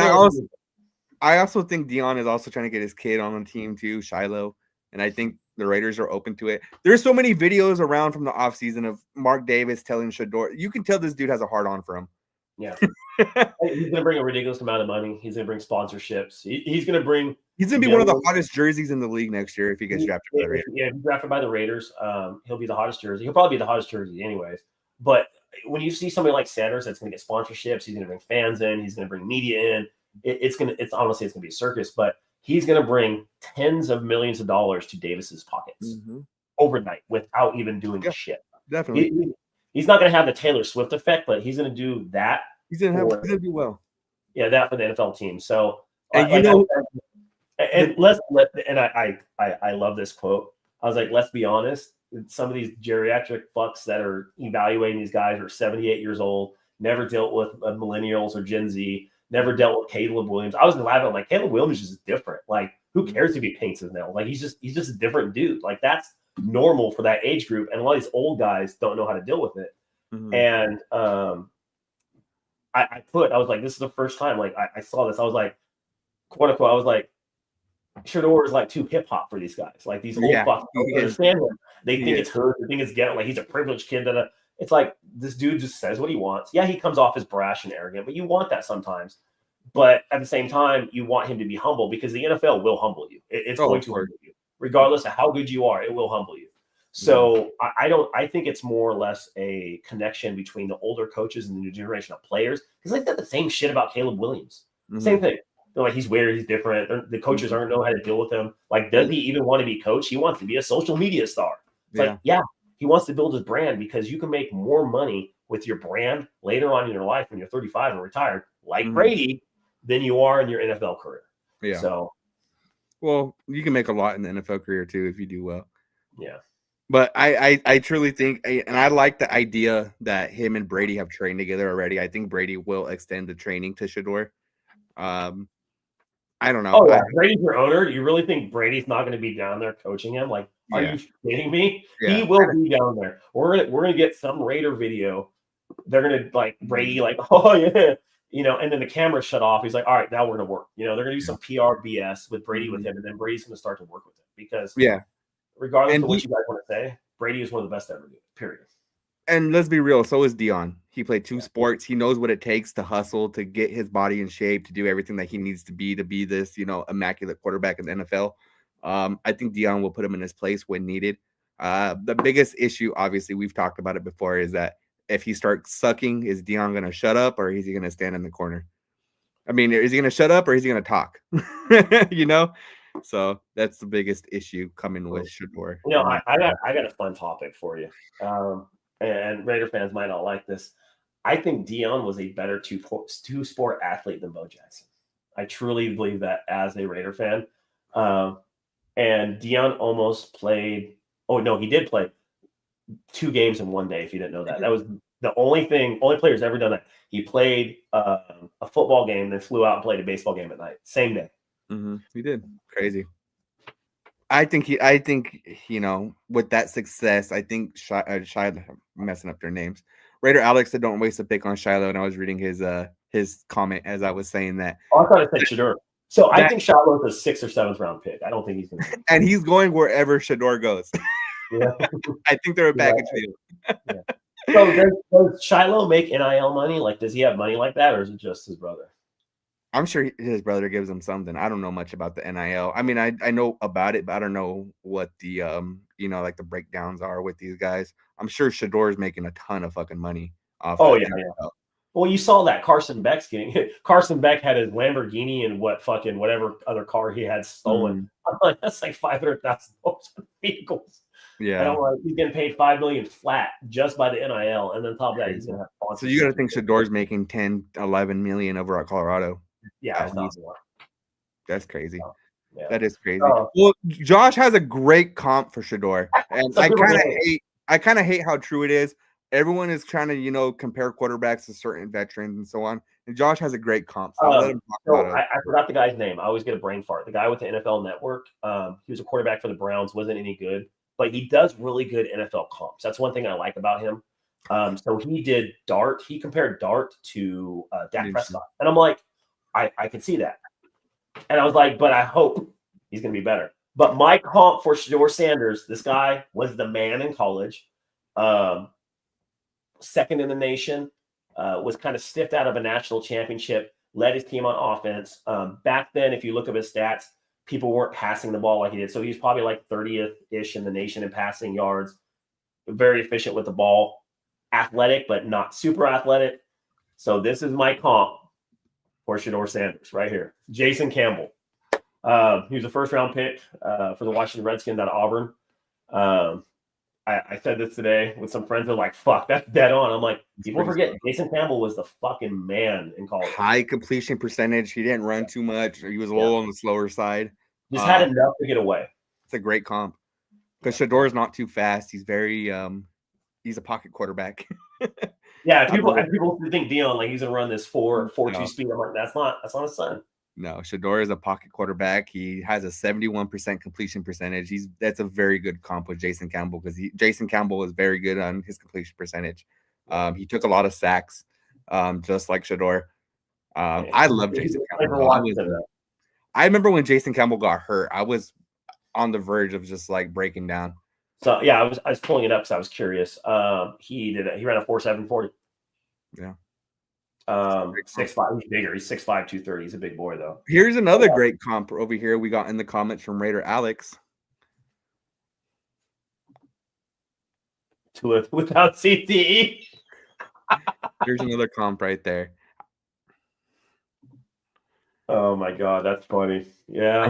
I also think Dion is also trying to get his kid on the team too, Shiloh, and I think the Raiders are open to it. There's so many videos around from the offseason of Mark Davis telling Shador. You can tell this dude has a hard on for him. Yeah, he's going to bring a ridiculous amount of money. He's going to bring sponsorships. He's going to be one of the hottest jerseys in the league next year if he gets drafted by the Raiders. Yeah, if he's drafted by the Raiders, he'll be the hottest jersey. He'll probably be the hottest jersey anyways. But when you see somebody like Sanders that's going to get sponsorships, he's going to bring fans in, he's going to bring media in. It's honestly going to be a circus, but he's going to bring tens of millions of dollars to Davis's pockets overnight without even doing shit. Definitely. He's not going to have the Taylor Swift effect, but he's going to do that. He's going to do well. Yeah, that for the NFL team. So, and I love this quote. I was like, let's be honest. Some of these geriatric fucks that are evaluating these guys are 78 years old, never dealt with millennials or Gen Z, never dealt with Caleb Williams. I was laughing. I'm like, Caleb Williams is just different. Like, who cares if he paints his nails? Like, he's just a different dude. Like, that's normal for that age group. And a lot of these old guys don't know how to deal with it. And I was like, this is the first time, like, I saw this. I was like, quote unquote, I was like, Shador is like too hip hop for these guys. Like, these old fucks don't understand him. They think it's her. They think it's ghetto. Like, he's a privileged kid. It's like, this dude just says what he wants. Yeah, he comes off as brash and arrogant, but you want that sometimes. But at the same time, you want him to be humble because the NFL will humble you. It's going to humble you. Regardless of how good you are, it will humble you. So I think it's more or less a connection between the older coaches and the new generation of players. Because they said the same shit about Caleb Williams. Same thing. They're like, he's weird, he's different. The coaches aren't know how to deal with him. Like, does he even want to be coached? He wants to be a social media star. It's like, yeah, he wants to build his brand because you can make more money with your brand later on in your life when you're 35 and retired, like Brady, than you are in your NFL career. Yeah. So, well, you can make a lot in the NFL career too if you do well. Yeah. But I truly think, and I like the idea that him and Brady have trained together already. I think Brady will extend the training to Shedeur. I don't know. Oh, yeah. Brady's your owner. You really think Brady's not going to be down there coaching him? Like, are you kidding me? Yeah. He will be down there. We're gonna get some Raider video. They're gonna like Brady, like, oh yeah, and then the camera shut off. He's like, all right, now we're gonna work. They're gonna do some PR BS with Brady with him, and then Brady's gonna start to work with him because regardless of what you guys want to say, Brady is one of the best ever. Period. And let's be real, so is Dion. He played 2 sports. He knows what it takes to hustle, to get his body in shape, to do everything that he needs to be this, immaculate quarterback in the NFL. I think Dion will put him in his place when needed. The biggest issue, obviously, we've talked about it before, is that if he starts sucking, is Dion going to shut up or is he going to stand in the corner? I mean, is he going to shut up or is he going to talk? So that's the biggest issue coming with Shedeur. I got a fun topic for you. And Raider fans might not like this. I think Dion was a better two-sport athlete than Bo Jackson. I truly believe that as a Raider fan. And Dion almost played – oh, no, he did play 2 games in one day, if you didn't know that. That was the only player's ever done that. He played a football game, then flew out and played a baseball game at night. Same day. He did. Crazy. I think with that success, I think Shiloh, messing up their names. Raider Alex said, "Don't waste a pick on Shiloh," and I was reading his comment as I was saying that. Oh, I thought it said Shedeur. So I think Shiloh's a 6th or 7th round pick. I don't think he's going to. And he's going wherever Shedeur goes. Yeah. I think they're a package deal. Yeah. So does Shiloh make NIL money? Like, does he have money like that, or is it just his brother? I'm sure his brother gives him something. I don't know much about the NIL. I mean, I know about it, but I don't know what the like the breakdowns are with these guys. I'm sure Shedeur is making a ton of fucking money off. Oh yeah. Well, you saw that Carson Beck had his Lamborghini and whatever other car he had stolen. I'm like, that's like $500,000 for vehicles. Yeah. And I'm like, he's getting paid $5 million flat just by the NIL, and then on top of that, he's gonna have sponsors. So you got to think Shedeur's making 10, 11 million over at Colorado. Yeah, that's crazy. Yeah. That is crazy. Well, Josh has a great comp for Shedeur, and I kind of hate how true it is. Everyone is trying to compare quarterbacks to certain veterans and so on. And Josh has a great comp. So let him talk about it. I forgot the guy's name. I always get a brain fart. The guy with the NFL Network. He was a quarterback for the Browns. Wasn't any good, but he does really good NFL comps. That's one thing I like about him. So he did Dart. He compared Dart to Dak Prescott, and I'm like, I can see that. And I was like, but I hope he's going to be better. But my comp for Shedeur Sanders, this guy was the man in college, 2nd in the nation, was kind of stiffed out of a national championship, led his team on offense. Back then, if you look at his stats, people weren't passing the ball like he did. So he's probably like 30th-ish in the nation in passing yards, very efficient with the ball, athletic, but not super athletic. So this is my comp for Shedeur Sanders right here. Jason Campbell. He was a 1st-round pick for the Washington Redskins out of Auburn. I said this today with some friends. They're like, fuck, that's dead on. I'm like, people forget Jason Campbell was the fucking man in college. High completion percentage. He didn't run too much. He was a little on the slower side. Just had enough to get away. It's a great comp. Because Shedeur is not too fast. He's very he's a pocket quarterback. Yeah, people think Dion like he's gonna run this 4.2 speed. I'm like, that's not his son. No, Shedeur is a pocket quarterback. He has a 71% completion percentage. That's a very good comp with Jason Campbell because Jason Campbell is very good on his completion percentage. He took a lot of sacks, just like Shedeur. I love Jason Campbell. I remember when Jason Campbell got hurt. I was on the verge of just like breaking down. So yeah, I was pulling it up because I was curious. He ran a 4.7 40. Yeah. 6'5". He's bigger. He's 6'5", 230. He's a big boy though. Here's another great comp over here. We got in the comments from Raider Alex. without CTE. There's another comp right there. Oh my god, that's funny. Yeah.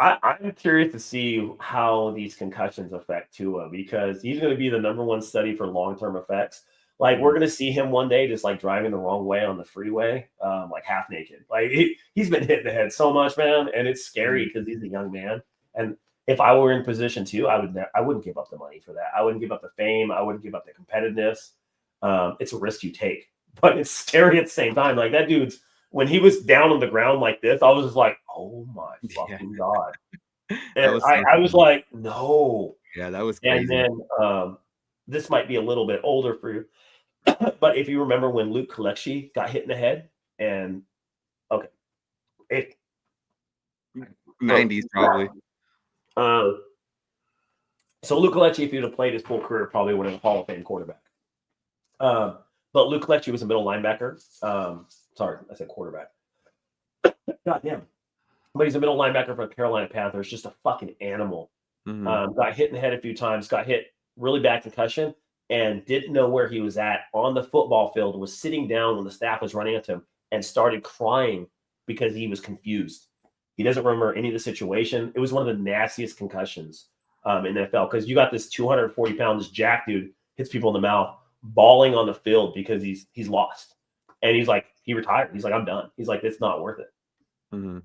I'm curious to see how these concussions affect Tua because he's going to be the number one study for long-term effects. Like we're going to see him one day just like driving the wrong way on the freeway, like half naked. Like he's been hit in the head so much, man, and it's scary because he's a young man. And if I were in position too, I wouldn't give up the money for that. I wouldn't give up the fame. I wouldn't give up the competitiveness. It's a risk you take, but it's scary at the same time. Like that dude's. When he was down on the ground like this, I was just like, "Oh my fucking god!" And I was like, "No." Yeah, that was crazy. And then this might be a little bit older for you, but if you remember when Luke Kelechi got hit in the head, and 90s probably. So Luke Kelechi, if he'd have played his full career, probably would have been a Hall of Fame quarterback. But Luke Kelechi was a middle linebacker. Sorry, I said quarterback. God damn. But he's a middle linebacker for the Carolina Panthers, just a fucking animal. Mm-hmm. Got hit in the head a few times, got hit really bad concussion, and didn't know where he was at on the football field, was sitting down when the staff was running into him and started crying because he was confused. He doesn't remember any of the situation. It was one of the nastiest concussions in the NFL because you got this 240-pound, this jack dude hits people in the mouth, bawling on the field because he's lost. And he's like, he retired. He's like, I'm done. He's like, it's not worth it. Mm-hmm.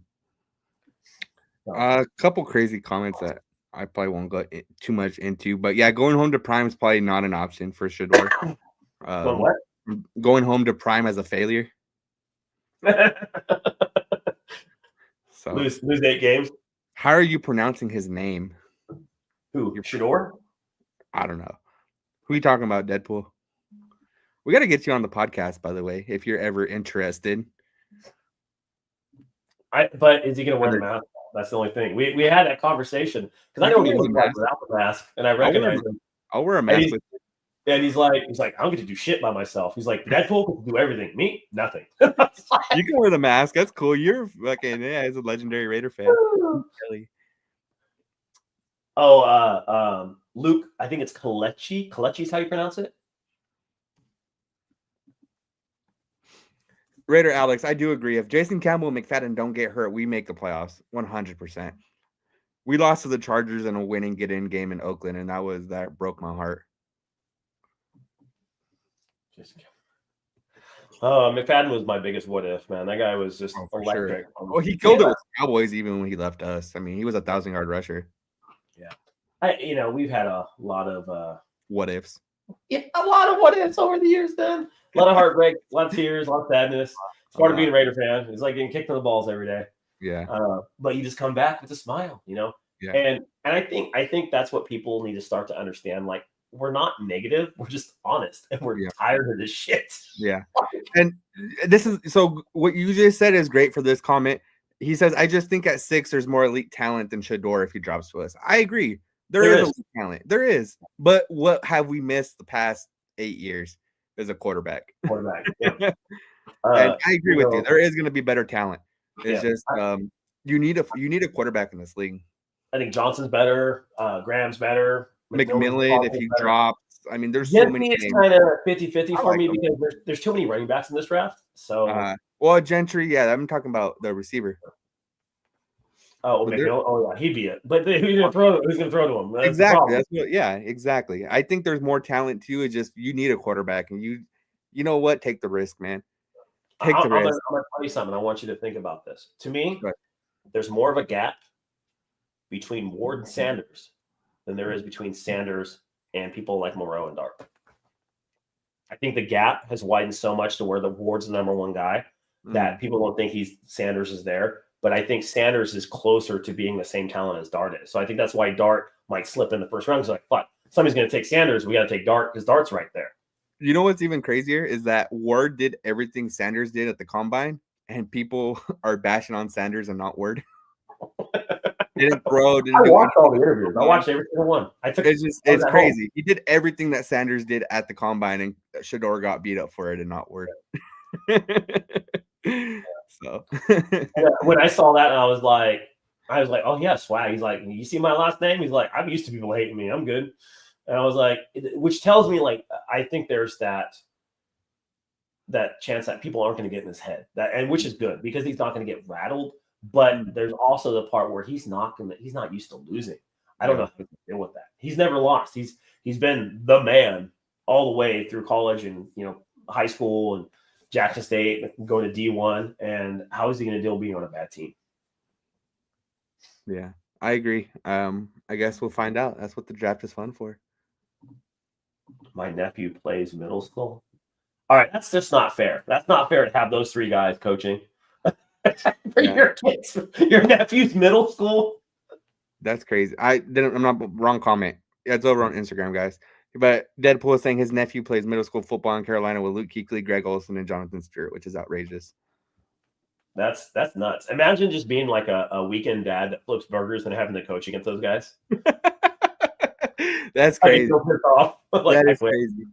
A couple crazy comments that I probably won't go too much into, but yeah, going home to Prime is probably not an option for Shedeur. What? Going home to Prime as a failure. So lose 8 games. How are you pronouncing his name? Who? Shedeur? I don't know. Who are you talking about, Deadpool? We got to get you on the podcast, by the way, if you're ever interested. But is he going to wear the mask? That's the only thing. We had that conversation because I know what he looked like without the mask, and I recognize him. I'll wear a mask with you. And he's like, I don't get to do shit by myself. He's like, Deadpool can do everything. Me, nothing. You can wear the mask. That's cool. You're fucking he's a legendary Raider fan. Really. Luke, I think it's Kelechi. Kelechi's how you pronounce it? Raider Alex, I do agree. If Jason Campbell and McFadden don't get hurt, we make the playoffs 100%. We lost to the Chargers in a winning get-in game in Oakland, and that broke my heart. McFadden was my biggest what if, man. That guy was just electric. Sure. Well, he killed it with Cowboys even when he left us. I mean, he was a 1,000-yard rusher. Yeah. We've had a lot of what ifs. Yeah, a lot of what ifs over the years, man. A lot of heartbreak, a lot of tears, a lot of sadness. It's part of being a Raider fan. It's like getting kicked in the balls every day. Yeah. But you just come back with a smile, Yeah. And I think that's what people need to start to understand. Like, we're not negative, we're just honest, and we're tired of this shit. Yeah. And this is so what you just said is great for this comment. He says, I just think at 6 there's more elite talent than Shedeur if he drops to us. I agree. There is elite talent. There is. But what have we missed the past 8 years as a quarterback? Yeah. And I agree with you. There is going to be better talent. It's just you need a quarterback in this league. I think Johnson's better. Graham's better. McMillan, if he drops. I mean, there's so many. It's kind of 50-50 for me because there's too many running backs in this draft. So, Gentry, I'm talking about the receiver. McMillan, he'd be it. But who's going to throw to him? That's exactly. Exactly. I think there's more talent too. It's just you need a quarterback, and you know what? Take the risk, man. Take the risk. I'm going to tell you something. I want you to think about this. To me, there's more of a gap between Ward and Sanders than there is between Sanders and people like Moreau and Dart. I think the gap has widened so much to where the Ward's the number one guy that people don't think Sanders is there. But I think Sanders is closer to being the same talent as Dart is. So I think that's why Dart might slip in the first round. It's like, fuck, somebody's going to take Sanders. We got to take Dart because Dart's right there. You know what's even crazier is that Ward did everything Sanders did at the combine, and people are bashing on Sanders and not Ward. Didn't throw. I watched all the interviews. I watched every single one. It's crazy. Home. He did everything that Sanders did at the combine, and Shedeur got beat up for it and not Ward. So when I saw that, I was like, oh yeah, swag. He's like, you see my last name? He's like, I'm used to people hating me. I'm good. And I was like, which tells me like I think there's that chance that people aren't going to get in his head, and which is good because he's not going to get rattled. But there's also the part where he's not used to losing. I don't know how to deal with that. He's never lost. He's been the man all the way through college and high school and Jackson State, going to D1. And how is he going to deal being on a bad team? Yeah, I agree. I guess we'll find out. That's what the draft is fun for. My nephew plays middle school. All right, that's just not fair. That's not fair to have those three guys coaching for your kids, your nephew's middle school. That's crazy. I'm not wrong comment. Yeah, it's over on Instagram, guys. But Deadpool is saying his nephew plays middle school football in Carolina with Luke Kuechly, Greg Olson, and Jonathan Stewart, which is outrageous. That's nuts. Imagine just being like a weekend dad that flips burgers and having to coach against those guys. That's crazy. That is crazy.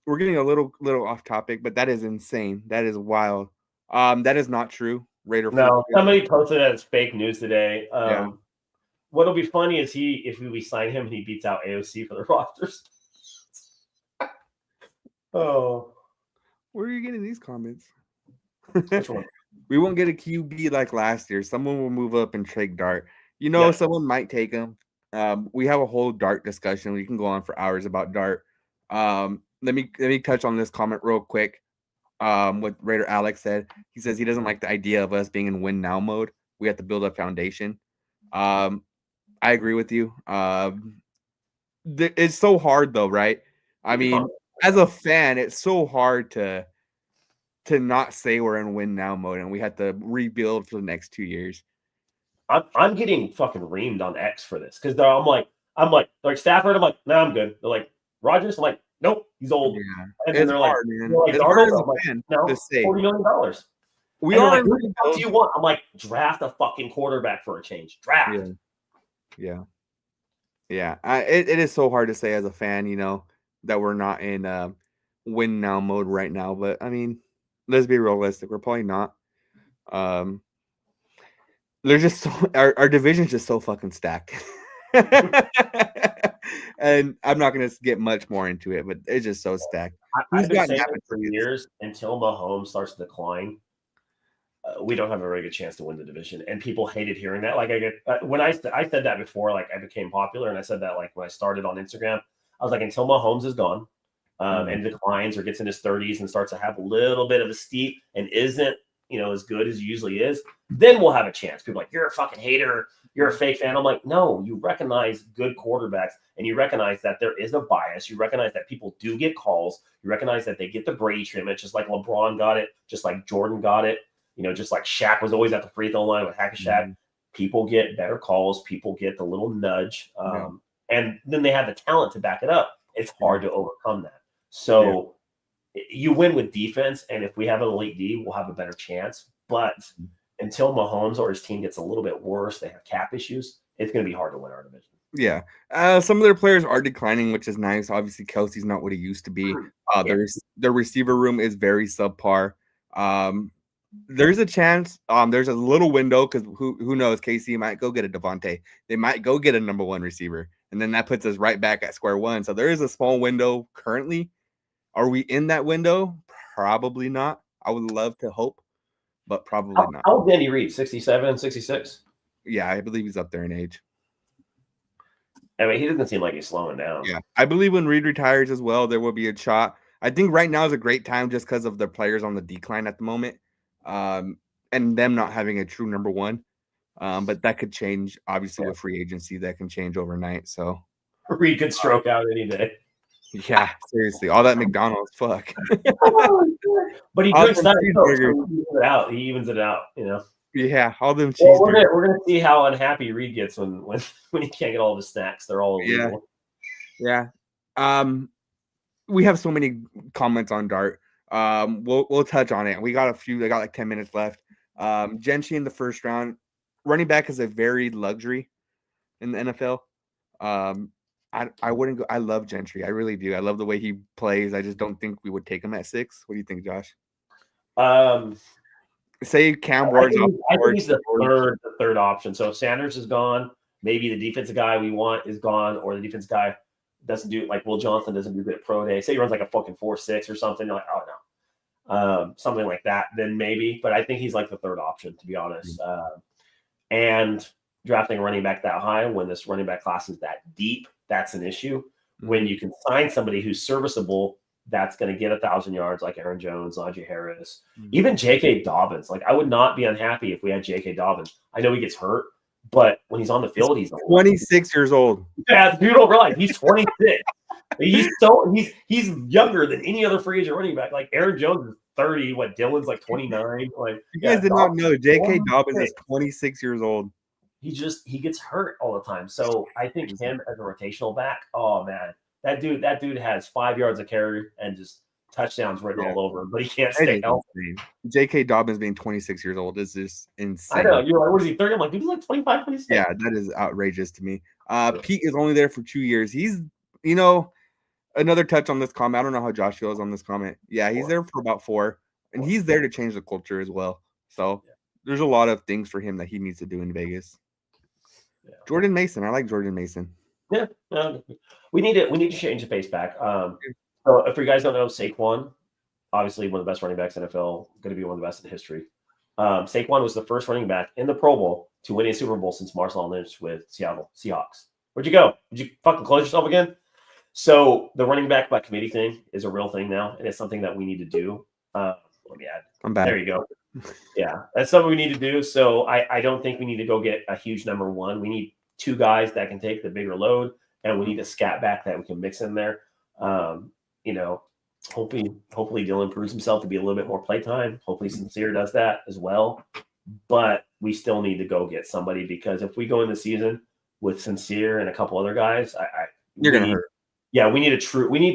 We're getting a little off topic, but that is insane. That is wild. That is not true. Somebody posted that as fake news today. Yeah. What'll be funny is if we sign him and he beats out AOC for the Rodgers. Oh, where are you getting these comments? Which one? We won't get a QB like last year. Someone will move up and trade Dart. Someone might take him. We have a whole Dart discussion. We can go on for hours about Dart. Let me touch on this comment real quick. What Raider Alex said. He says he doesn't like the idea of us being in win now mode. We have to build a foundation. I agree with you. It's so hard though, right? I mean, as a fan, it's so hard to not say we're in win now mode and we have to rebuild for the next 2 years. I'm getting fucking reamed on X for this because I'm like Stafford. I'm like, no, I'm good. They're like Rodgers. I'm like, nope, he's old. Yeah. And then they're hard, man. Like, it's hard as a fan to say. $40 million. We are. Like, who the fuck do you want? I'm like, draft a fucking quarterback for a change. Draft. Yeah. It is so hard to say as a fan, that we're not in win now mode right now. But I mean, let's be realistic. We're probably not. They're just our division's just so fucking stacked. And I'm not going to get much more into it, but it's just so stacked. I've been saying for years until Mahomes starts to decline, we don't have a very good chance to win the division. And people hated hearing that. Like I get when I said that before, like I became popular, and I said that like when I started on Instagram, I was like, until Mahomes is gone and declines or gets in his 30s and starts to have a little bit of a steep and isn't as good as he usually is, then we'll have a chance. People are like, you're a fucking hater, you're a fake fan. I'm like, no, you recognize good quarterbacks and you recognize that there is a bias. You recognize that people do get calls. You recognize that they get the Brady treatment, just like LeBron got it, just like Jordan got it. Just like Shaq was always at the free throw line with Hack-a-Shaq. People get better calls. People get the little nudge. And then they have the talent to back it up. It's hard to overcome that. So you win with defense. And if we have an elite D, we'll have a better chance. But until Mahomes or his team gets a little bit worse, they have cap issues, it's going to be hard to win our division. Yeah. Some of their players are declining, which is nice. Obviously, Kelsey's not what he used to be. Their receiver room is very subpar. There's a chance. There's a little window because who knows? KC might go get a Devontae. They might go get a number one receiver, and then that puts us right back at square one. So there is a small window currently. Are we in that window? Probably not. I would love to hope, but probably not. How old Andy Reid? 67, 66? Yeah, I believe he's up there in age. I mean, he doesn't seem like he's slowing down. Yeah, I believe when Reid retires as well, there will be a shot. I think right now is a great time just because of the players on the decline at the moment. And them not having a true number one. But that could change, obviously, with free agency. That can change overnight. So Reid could stroke out any day. Yeah, seriously. All that McDonald's, fuck. But he drinks that. He evens it out, Yeah, all them cheese. Well, we're gonna see how unhappy Reid gets when he can't get all of his snacks. They're all illegal. Yeah. We have so many comments on Dart. We'll touch on it. We got a few. I got like 10 minutes left. Gentry in the first round. Running back is a very luxury in the NFL. I wouldn't go. I love Gentry. I really do. I love the way he plays. I just don't think we would take him at 6. What do you think, Josh? Say Cam Ward's off. I think he's the third option. So if Sanders is gone, maybe the defensive guy we want is gone, or the defensive guy doesn't do like Will Johnson doesn't do good at pro day. Say he runs like a fucking 4.6 or something. You're like, oh no, something like that. Then maybe, but I think he's like the third option to be honest. And drafting a running back that high when this running back class is that deep, that's an issue. When you can sign somebody who's serviceable, that's going to get 1,000 yards like Aaron Jones, Najee Harris, even J.K. Dobbins. Like I would not be unhappy if we had J.K. Dobbins. I know he gets hurt, but when he's on the field, he's 26 years old. Yeah, you don't realize he's 26. he's younger than any other free agent running back. Like Aaron Jones is 30. What Dylan's like 29. Like you guys did not know J.K. Dobbins is 26 years old. He gets hurt all the time. So I think him as a rotational back. Oh man, that dude has 5 yards of carry and just touchdowns written all over him, but he can't stay healthy. J.K. Dobbins being 26 years old is just insane. I know. You're like, what is he, 30? I'm like, dude, he's like 25, 26. Yeah, that is outrageous to me. Pete is only there for 2 years. He's, another touch on this comment. I don't know how Josh feels on this comment. Yeah, he's there for about 4, and he's there to change the culture as well. So there's a lot of things for him that he needs to do in Vegas. Yeah. Jordan Mason. I like Jordan Mason. Yeah. We need to change the pace back. So if you guys don't know, Saquon, obviously one of the best running backs in the NFL, going to be one of the best in history. Saquon was the first running back in the Pro Bowl to win a Super Bowl since Marshawn Lynch with Seattle Seahawks. Where'd you go? Did you fucking close yourself again? So the running back by committee thing is a real thing now, and it's something that we need to do. Let me add. I'm back. There you go. Yeah, that's something we need to do. So I don't think we need to go get a huge number one. We need 2 guys that can take the bigger load, and we need a scat back that we can mix in there. Hopefully Dylan proves himself to be a little bit more playtime. Hopefully Sincere does that as well. But we still need to go get somebody, because if we go in the season with Sincere and a couple other guys, you're gonna hurt. Yeah, we need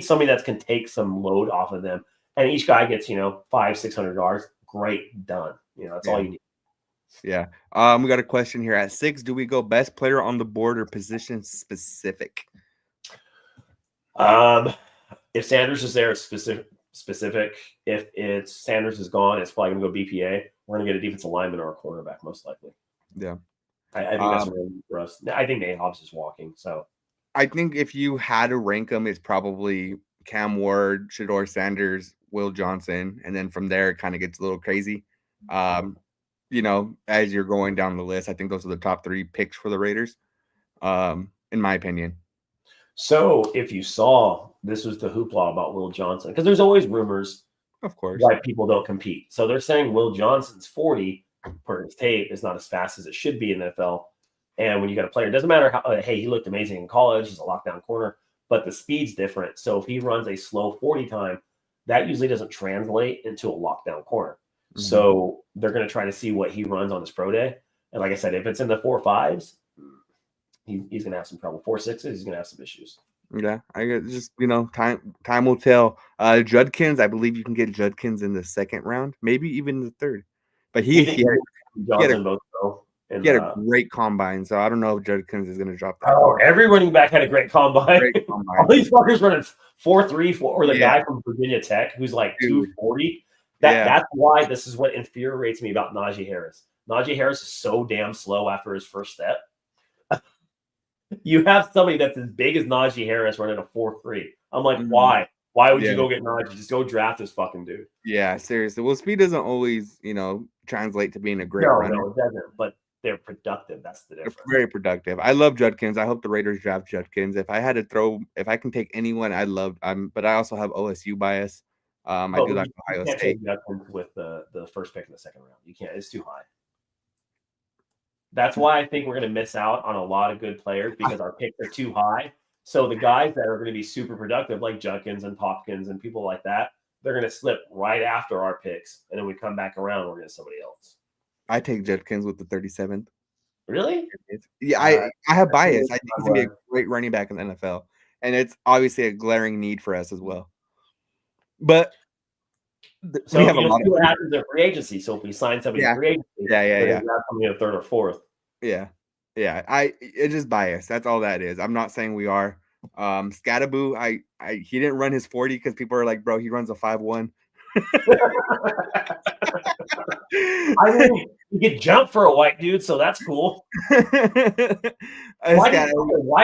somebody that can take some load off of them. And each guy gets, 500-600 yards. Great, done. That's all you need. Yeah. We got a question here at 6. Do we go best player on the board or position specific? If Sanders is there, it's specific. If Sanders is gone, it's probably going to go BPA. We're going to get a defensive lineman or a quarterback, most likely. Yeah. I think that's really for us. I think Nate Hobbs is walking. So I think if you had to rank them, it's probably Cam Ward, Shedeur Sanders, Will Johnson, and then from there it kind of gets a little crazy. As you're going down the list, I think those are the top 3 picks for the Raiders, in my opinion. So if you saw, this was the hoopla about Will Johnson, because there's always rumors, of course, why people don't compete. So they're saying Will Johnson's 40 per his tape is not as fast as it should be in the NFL. And when you got a player, it doesn't matter how, he looked amazing in college. He's a lockdown corner, but the speed's different. So if he runs a slow 40 time, that usually doesn't translate into a lockdown corner. Mm-hmm. So they're going to try to see what he runs on his pro day. And like I said, if it's in the 4.5s, he's going to have some trouble. 4.6s, he's going to have some issues. Yeah, I just time will tell. Judkins, I believe you can get Judkins in the 2nd round, maybe even the 3rd. But he had a great combine, so I don't know if Judkins is going to drop that. Oh, every running back had a great combine. All these fuckers running 4.3, or the guy from Virginia Tech who's like 240. That's why this is what infuriates me about Najee Harris. Najee Harris is so damn slow after his first step. You have somebody that's as big as Najee Harris running a 4.3. I'm like, why? Why would you go get Najee? Just go draft this fucking dude. Yeah, seriously. Well, speed doesn't always, translate to being a great runner. No, it doesn't. But they're productive. That's the difference. They're very productive. I love Judkins. I hope the Raiders draft Judkins. If I can take anyone, I love. But I also have OSU bias. I do like Ohio State. Judkins with the first pick in the 2nd round. You can't. It's too high. That's why I think we're going to miss out on a lot of good players, because our picks are too high. So the guys that are going to be super productive, like Judkins and Hopkins and people like that, they're going to slip right after our picks, and then we come back around, we're going to somebody else. I take Judkins with the 37th. Really? Yeah, I have bias. I think he's going to be a great running back in the NFL, and it's obviously a glaring need for us as well. But so we have a lot of what happens in free agency. So if we sign somebody in free agency, yeah, somebody in 3rd or 4th. Yeah. It's just bias. That's all that is. I'm not saying we are. Scattaboo, he didn't run his 40 because people are like, bro, he runs a 5.1. I mean, you get jumped for a white dude, so that's cool. Why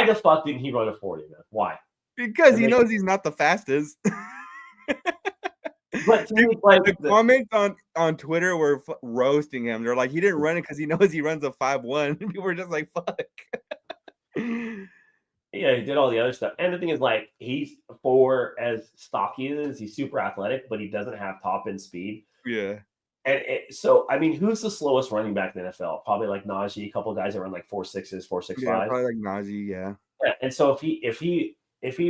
the fuck didn't he run a 40, man? Why? Because he knows he's not the fastest. But to me, it's like the comments on Twitter were roasting him. They're like, he didn't run it because he knows he runs a 5'1". People were just like, fuck. Yeah, he did all the other stuff. And the thing is, like, he's for as stocky as he's super athletic, but he doesn't have top end speed. Yeah. And so, I mean, who's the slowest running back in the NFL? Probably like Najee, a couple of guys that run like 4.6s, 4.65. Yeah, probably like Najee, yeah. Yeah. And so if he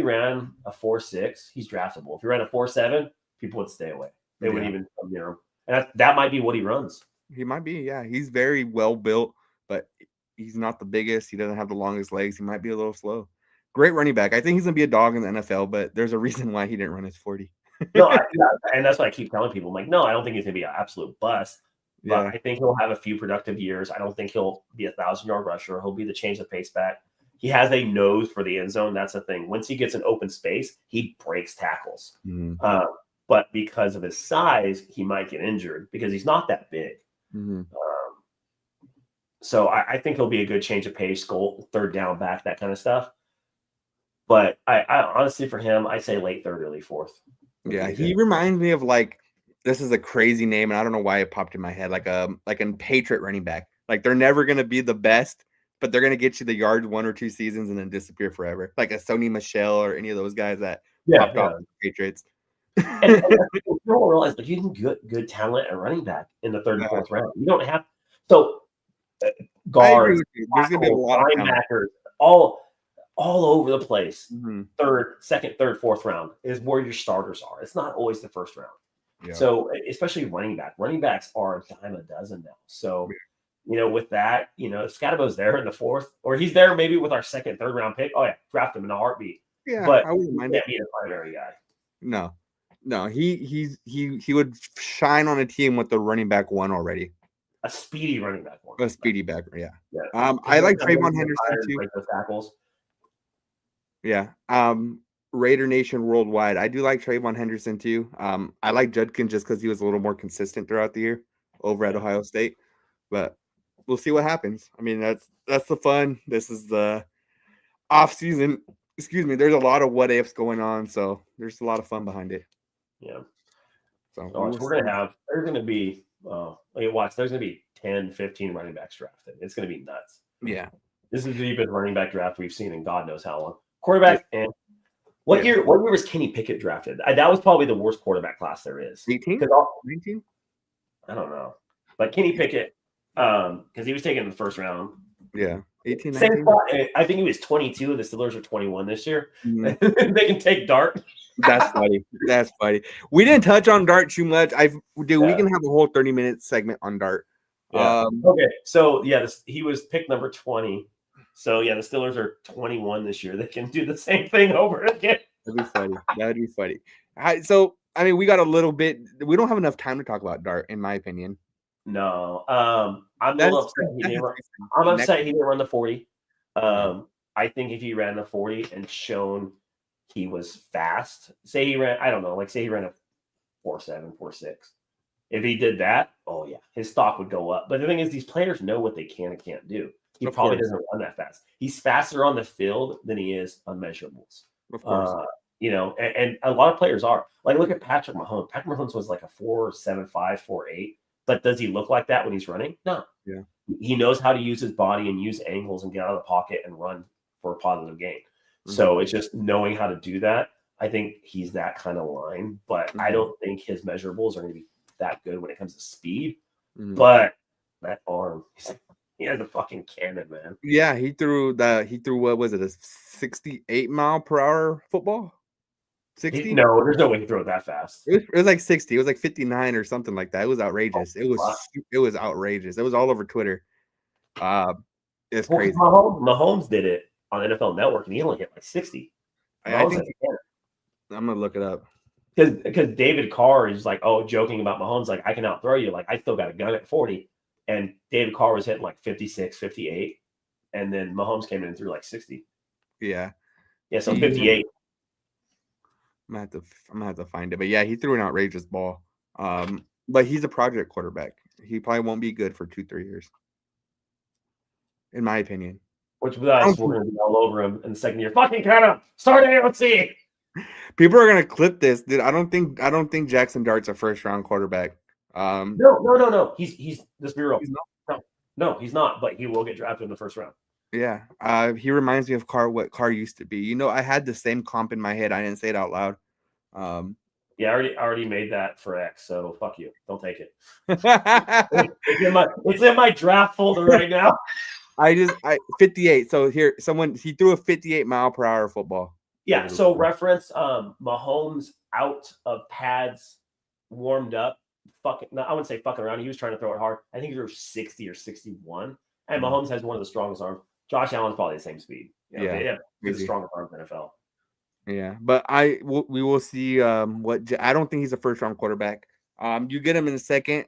ran a 4.6, he's draftable. If he ran a 4.7, people would stay away. They wouldn't even come near him. And that might be what he runs. He might be, yeah. He's very well built, but he's not the biggest. He doesn't have the longest legs. He might be a little slow. Great running back. I think he's gonna be a dog in the NFL, but there's a reason why he didn't run his 40. No, and that's what I keep telling people. I'm like, no, I don't think he's gonna be an absolute bust. But I think he'll have a few productive years. I don't think he'll be a 1,000-yard rusher. He'll be the change of pace back. He has a nose for the end zone. That's the thing. Once he gets an open space, he breaks tackles. Mm-hmm. But because of his size, he might get injured because he's not that big. Mm-hmm. So I think he'll be a good change of pace, goal, third down back, that kind of stuff. But I honestly, for him, I say late third, early fourth. Yeah, he reminds me of like, this is a crazy name, and I don't know why it popped in my head, like a Patriot running back. Like they're never gonna be the best, but they're gonna get you the yards 1 or 2 seasons and then disappear forever. Like a Sony Michel or any of those guys that popped off the Patriots. And you don't realize, like, you can get good talent at running back in the third and fourth round. You don't have guards, there's gonna be a lot of linebackers, all over the place. Mm-hmm. Second, third, fourth round is where your starters are. It's not always the first round. Yeah. So especially running backs are a dime a dozen now. So with that, if Scadabo's there in the fourth, or he's there maybe with our second, third round pick. Oh yeah, draft him in a heartbeat. Yeah, but I wouldn't mind can't be a primary guy. No, he would shine on a team with the running back one already. A speedy running back one. A speedy back, yeah. I like Trayvon Henderson too. Break those tackles. Yeah. Raider Nation worldwide. I do like Trayvon Henderson too. I like Judkins just because he was a little more consistent throughout the year over at Ohio State. But we'll see what happens. I mean, that's the fun. This is the off season. Excuse me. There's a lot of what ifs going on, so there's a lot of fun behind it. Yeah. So there's gonna be there's gonna be 10, 15 running backs drafted. It's gonna be nuts. Yeah. This is the deepest running back draft we've seen in God knows how long. Quarterback and what year was Kenny Pickett drafted? That was probably the worst quarterback class there is. 18? 19? I don't know. But Kenny Pickett, because he was taken in the first round. Yeah. 18, Same spot. I think he was 22. The Steelers are 21 this year. Mm-hmm. They can take Dart. That's funny. That's funny. We didn't touch on Dart too much. We can have a whole 30-minute segment on Dart. Yeah. Okay. So he was pick number 20. So the Steelers are 21 this year. They can do the same thing over again. That'd be funny. So I mean, we got a little bit. We don't have enough time to talk about Dart, in my opinion. No. I'm a little upset. I'm upset he didn't run the 40. I think if he ran the 40 and shown he was fast, say he ran a 4.7, 4.6. If he did that, oh yeah, his stock would go up. But the thing is, these players know what they can and can't do. He probably doesn't run that fast. He's faster on the field than he is on measurables. Of course. And a lot of players are. Like, look at Patrick Mahomes. Patrick Mahomes was like a 4.75, 4.8. But does he look like that when he's running? No. Yeah. He knows how to use his body and use angles and get out of the pocket and run for a positive gain. Mm-hmm. So it's just knowing how to do that. I think he's that kind of line, but I don't think his measurables are going to be that good when it comes to speed. Mm-hmm. But that arm, he has a fucking cannon, man. Yeah, he threw what was it, a 68 mile per hour football? 60? No, there's no way he threw it that fast. It was like 60. It was like 59 or something like that. It was outrageous. It was outrageous. It was all over Twitter. It's crazy. Mahomes did it on NFL Network, and he only hit like 60. I think I'm gonna look it up. Because David Carr is like, joking about Mahomes, like, I can outthrow you. Like, I still got a gun at 40. And David Carr was hitting like 56, 58. And then Mahomes came in and threw like 60. Yeah. Yeah, so 58. I'm gonna have to find it. But yeah, he threw an outrageous ball. But he's a project quarterback. He probably won't be good for 2-3 years. In my opinion. Which with us, we're going to be all over him in the second year. Fucking cut him. Start AOC. People are going to clip this, dude. I don't think Jackson Dart's a first-round quarterback. No. He's this be real. No, he's not. But he will get drafted in the first round. Yeah, he reminds me of what Carr used to be. You know, I had the same comp in my head. I didn't say it out loud. Yeah, I already made that for X, so fuck you. Don't take it. It's in my draft folder right now. I 58. So here, he threw a 58 mile per hour football. Yeah. So reference Mahomes out of pads, warmed up. No, I wouldn't say fucking around. He was trying to throw it hard. I think he threw 60 or 61. And Mahomes has one of the strongest arms. Josh Allen's probably the same speed. Yeah, he's a stronger arm than NFL. Yeah, but we will see I don't think he's a first round quarterback. You get him in the second,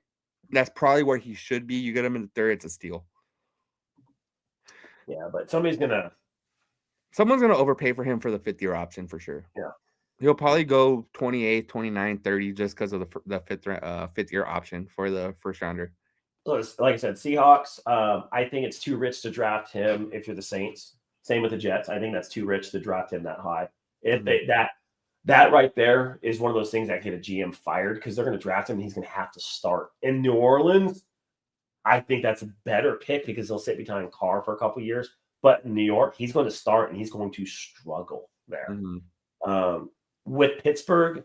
that's probably where he should be. You get him in the third, it's a steal. Yeah, but someone's gonna overpay for him for the 5th year option for sure. Yeah. He'll probably go 28, 29, 30 just because of the 5th year option for the first rounder. Like I said, Seahawks, I think it's too rich to draft him if you're the Saints. Same with the Jets. I think that's too rich to draft him that high. If that right there is one of those things that get a GM fired because they're going to draft him and he's going to have to start. In New Orleans, I think that's a better pick because he'll sit behind Carr for a couple of years. But in New York, he's going to start and he's going to struggle there. With Pittsburgh,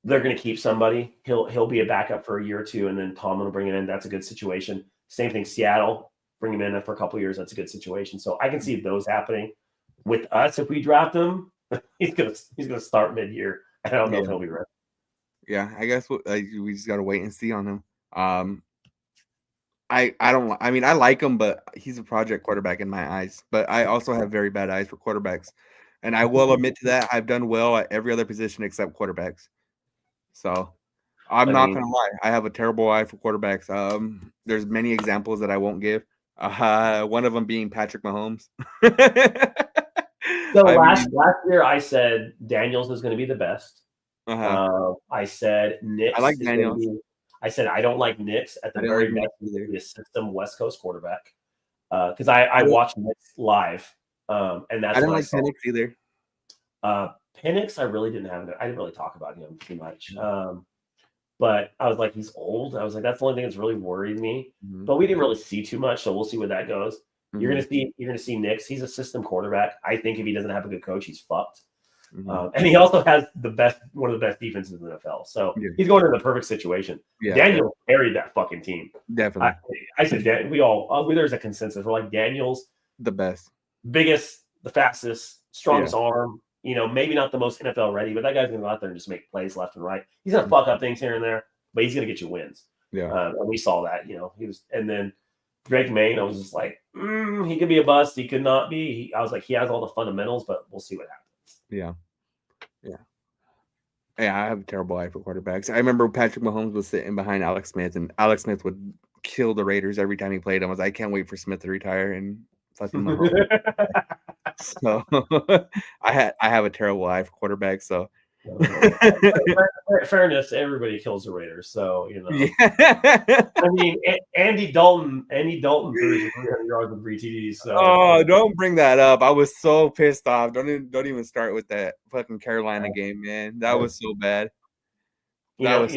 they're going to keep somebody. He'll be a backup for a year or two, and then Tomlin will bring him in. That's a good situation. Same thing, Seattle, bring him in for a couple of years. That's a good situation. So I can see those happening. With us, if we draft him, he's gonna start mid-year. I don't know if he'll be ready. Yeah, I guess we just gotta wait and see on him. I like him, but he's a project quarterback in my eyes. But I also have very bad eyes for quarterbacks, and I will admit to that. I've done well at every other position except quarterbacks. So I'm not gonna lie. I have a terrible eye for quarterbacks. There's many examples that I won't give. One of them being Patrick Mahomes. So last year, I said Daniels is going to be the best. I said Nix. I like Daniels. I said I don't like Nix at the very best. Be a system West Coast quarterback because I watched Nix live, and that's I didn't like Penix either. Penix, I really didn't have. I didn't really talk about him too much. But I was like, he's old. I was like, that's the only thing that's really worried me. But we didn't really see too much, so we'll see where that goes. You're gonna see Nix. He's a system quarterback. I think if he doesn't have a good coach, he's fucked. And he also has one of the best defenses in the NFL. So he's going to the perfect situation. Yeah. Daniel carried that fucking team. Definitely. I said there's a consensus. We're like Daniel's the best, biggest, the fastest, strongest arm. Maybe not the most NFL ready, but that guy's gonna go out there and just make plays left and right. He's gonna fuck up things here and there, but he's gonna get you wins. Yeah. And we saw that. He was, and then Drake May, I was just like, he could be a bust. He could not be. I was like, he has all the fundamentals, but we'll see what happens. Yeah. Yeah, I have a terrible eye for quarterbacks. I remember Patrick Mahomes was sitting behind Alex Smith, and Alex Smith would kill the Raiders every time he played. I can't wait for Smith to retire and fucking Mahomes. So I have a terrible eye for quarterbacks. So fairness, everybody kills the Raiders. So I mean, Andy Dalton threw 300 yards with 3 TDs. So don't bring that up. I was so pissed off. Don't even start with that fucking Carolina game, man. That was so bad. There's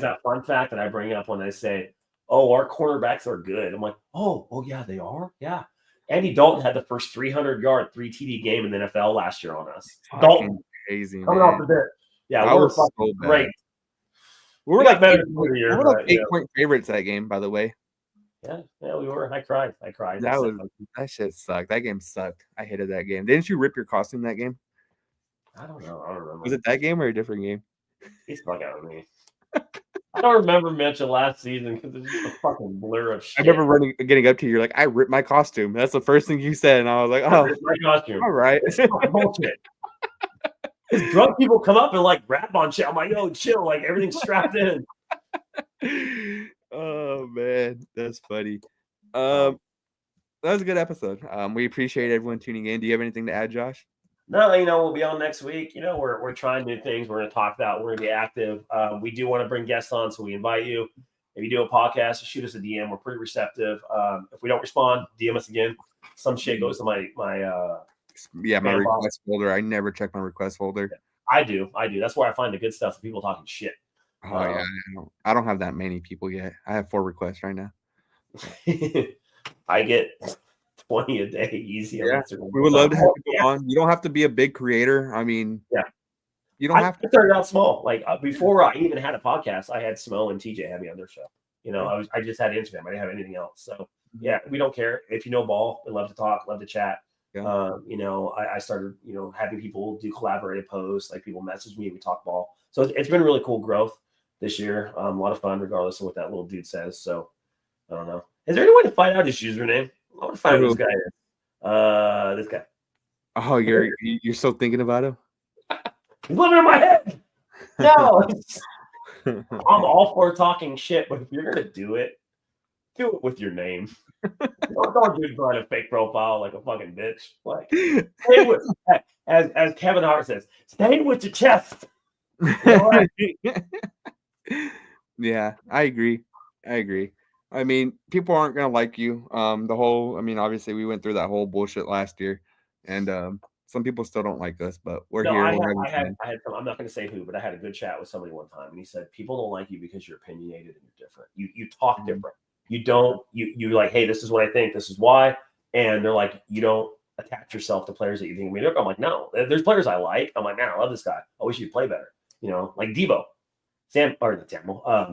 that fun fact that I bring up when I say, "Oh, our cornerbacks are good." I'm like, "Oh yeah, they are. Yeah." Andy Dalton had the first 300-yard 3 TD game in the NFL last year on us. Dalton, crazy, coming off the bench. Yeah, that was so great. We were like 8-point favorites that game, by the way. Yeah, we were. I cried. That shit sucked. That game sucked. I hated that game. Didn't you rip your costume that game? I don't know. I don't remember. Was it that game or a different game? He's fucking out of me. I don't remember much of last season because it's just a fucking blur of shit. I remember getting up to you. You're like, I ripped my costume. That's the first thing you said, and I was like, oh, my costume. All right, it's bullshit. Because drunk people come up and like rap on shit. I'm like, yo, chill. Like everything's strapped in. Oh man, that's funny. That was a good episode. We appreciate everyone tuning in. Do you have anything to add, Josh? No, we'll be on next week. We're trying new things. We're going to talk about. We're going to be active. We do want to bring guests on, so we invite you. If you do a podcast, shoot us a DM. We're pretty receptive. If we don't respond, DM us again. some shit goes to my request folder. I never check my request folder. I do. That's where I find the good stuff. People talking shit. Oh yeah, I don't have that many people yet. I have 4 requests right now. I get 20 a day easy on Instagram. We would love to have people on. You don't have to be a big creator. I mean, you don't have to. I started out small. Like before I even had a podcast, I had Smo and TJ had me on their show. I just had Instagram. I didn't have anything else. So we don't care. If you know ball, we love to talk, love to chat. Yeah. I started, having people do collaborative posts, like people message me, we talk ball. So it's been really cool growth this year. A lot of fun, regardless of what that little dude says. So I don't know. Is there any way to find out his username? I want to find out who this guy is. This guy. Oh, you're still thinking about him? He's living in my head. No. I'm all for talking shit, but if you're gonna do it with your name. Don't do trying a fake profile like a fucking bitch. Like, stay with, as Kevin Hart says, stay with your chest. Yeah, I agree. I mean, people aren't gonna like you. Obviously, we went through that whole bullshit last year, and some people still don't like us, but we're here. I had some, I'm not going to say who, but I had a good chat with somebody one time, and he said people don't like you because you're opinionated and you're different. You talk different. You don't. You like, hey, this is what I think. This is why. And they're like, you don't attach yourself to players that you think are mediocre. I'm like, no. There's players I like. I'm like, man, I love this guy. I wish he'd play better. Like Debo,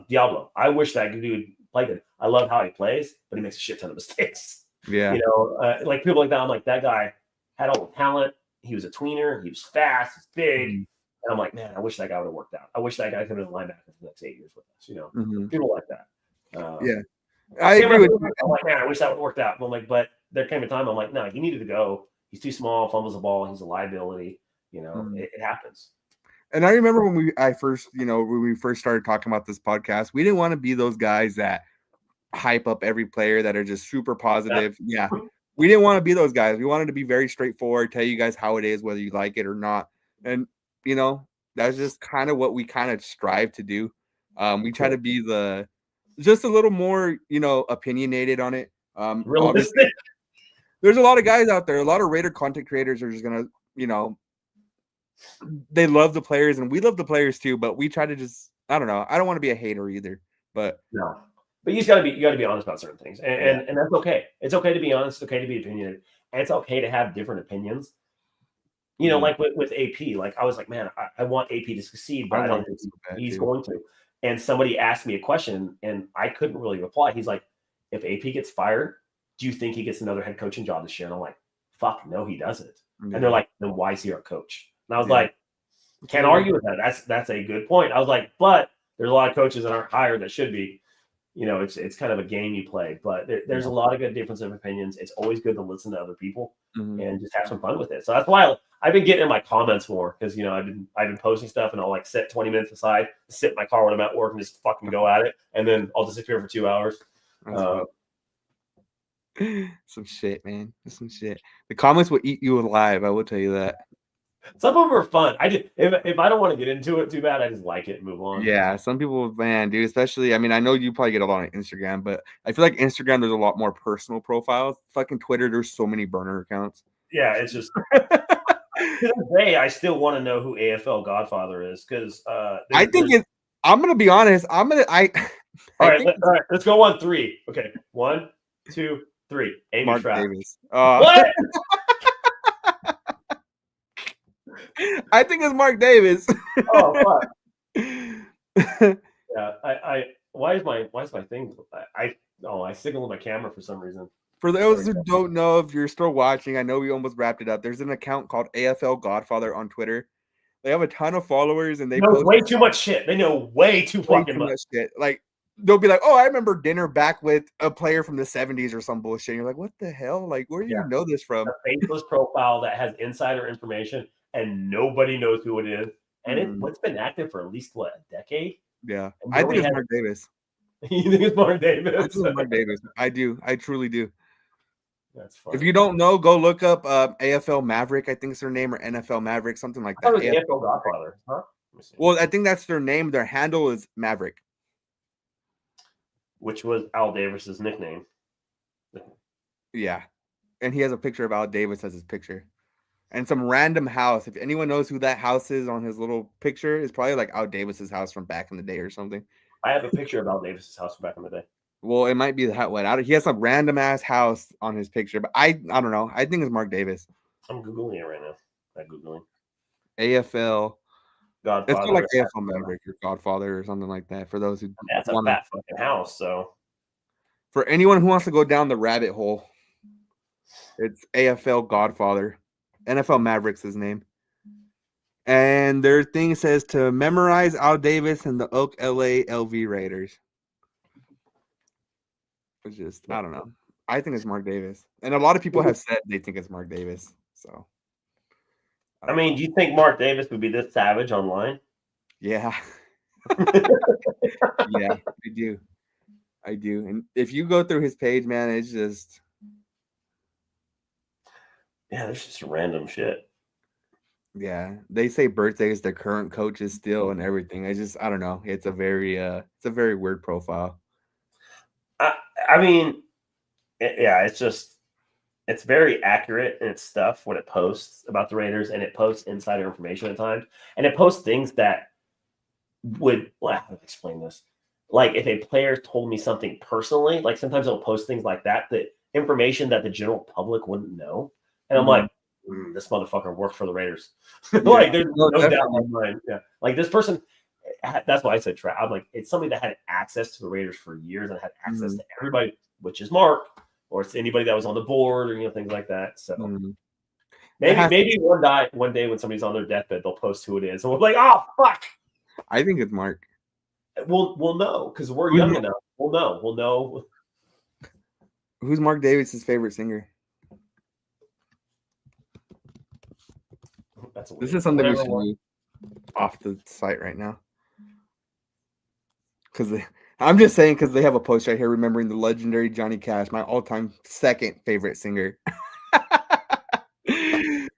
Diablo. I wish that dude played good. I love how he plays, but he makes a shit ton of mistakes. Yeah. Like people like that. I'm like, that guy had all the talent. He was a tweener. He was fast. He's big. And I'm like, man, I wish that guy would have worked out. I wish that guy could have been a linebacker for the next 8 years with us. People like that. Yeah. I agree with you. I'm like, man, I wish that would have worked out. But I'm like, but there came a time I'm like, no, he needed to go. He's too small, fumbles the ball. He's a liability. It happens. And I remember when we first started talking about this podcast, we didn't want to be those guys that hype up every player that are just super positive. Yeah. We didn't want to be those guys. We wanted to be very straightforward, tell you guys how it is, whether you like it or not. And, that's just kind of what we kind of strive to do. We try to be just a little more, opinionated on it. Realistic. There's a lot of guys out there. A lot of Raider content creators are just going to, they love the players and we love the players too, but we try to just, I don't know. I don't want to be a hater either, but no. But you got to be honest about certain things, and that's okay. It's okay to be honest. It's okay to be opinionated, and it's okay to have different opinions. Like with AP, like I was like, man, I want AP to succeed, but I don't think he's going to. And somebody asked me a question, and I couldn't really reply. He's like, if AP gets fired, do you think he gets another head coaching job this year? And I'm like, fuck, no, he doesn't. And they're like, then why is he our coach? And I was like, can't argue with that. That's a good point. I was like, but there's a lot of coaches that aren't hired that should be. It's kind of a game you play, but there's a lot of good difference of opinions. It's always good to listen to other people and just have some fun with it. So that's why I've been getting in my comments more because I've been posting stuff and I'll like set 20 minutes aside, sit in my car when I'm at work and just fucking go at it, and then I'll disappear for 2 hours. Some shit, man. Some shit. The comments will eat you alive. I will tell you that. Some of them are fun. If I don't want to get into it too bad, I just like it and move on. Yeah, some people, man, dude, especially, I mean, I know you probably get a lot on Instagram, but I feel like Instagram, there's a lot more personal profiles. Fucking Twitter, there's so many burner accounts. Yeah, it's just to this day, I still want to know who AFL Godfather is because I think it's. I'm gonna be honest. All right, let's go on 3. Okay, 1, 2, 3. Amy Mark Trout. Davis. What? I think it's Mark Davis. Oh, fuck. Yeah, why is my thing? I signaled my camera for some reason. For those who don't know, if you're still watching, I know we almost wrapped it up. There's an account called AFL Godfather on Twitter. They have a ton of followers and they know way too much shit. They know way too fucking much shit. Like they'll be like, "Oh, I remember dinner back with a player from the 70s or some bullshit." And you're like, "What the hell? Like, where do you know this from?" A faceless profile that has insider information and nobody knows who it is. And it's been active for at least a decade. Yeah, I think it's Mark Davis. You think it's Mark Davis? I think it's Mark Davis. I do. I truly do. That's funny. If you don't know, go look up AFL Maverick. I think it's their name, or NFL Maverick, something like that. I thought it was AFL Godfather, huh? Well, I think that's their name. Their handle is Maverick, which was Al Davis's nickname. Yeah. and he has a picture of Al Davis as his picture. And some random house. If anyone knows who that house is on his little picture, it's probably like Al Davis's house from back in the day or something. I have a picture of Al Davis's house from back in the day. Well, it might be that one. He has some random ass house on his picture, but I don't know. I think it's Mark Davis. I'm googling it right now. I'm googling AFL. Godfather. It's like AFL Maverick or Godfather or something like that. For those who that's a fat fucking house. So for anyone who wants to go down the rabbit hole, it's AFL Godfather. NFL Mavericks his name. And their thing says to memorize Al Davis and the Oak LA LV Raiders. It's just, I don't know. I think it's Mark Davis. And a lot of people have said they think it's Mark Davis. So, I mean, do you think Mark Davis would be this savage online? Yeah. Yeah, I do. I do. And if you go through his page, man, it's just. Yeah, there's just random shit. Yeah, they say birthday is their current coaches still and everything. I don't know. It's a very weird profile. I mean, it's very accurate in its stuff when it posts about the Raiders, and it posts insider information at times, and it posts things that would, how to explain this? Like if a player told me something personally, like sometimes they'll post things like that information that the general public wouldn't know, and I'm like, this motherfucker worked for the Raiders. Like there's no doubt in my mind. Yeah, like this person. That's why I said trap. I'm like, it's somebody that had access to the Raiders for years and had access to everybody, which is Mark, or it's anybody that was on the board, or things like that. So maybe one day when somebody's on their deathbed, they'll post who it is, and we're like, oh fuck. I think it's Mark. We'll know because we're young enough. We'll know. Who's Mark Davis's favorite singer? This is something we should do off the site right now. Because I'm just saying, because they have a post right here remembering the legendary Johnny Cash, my all-time second favorite singer. I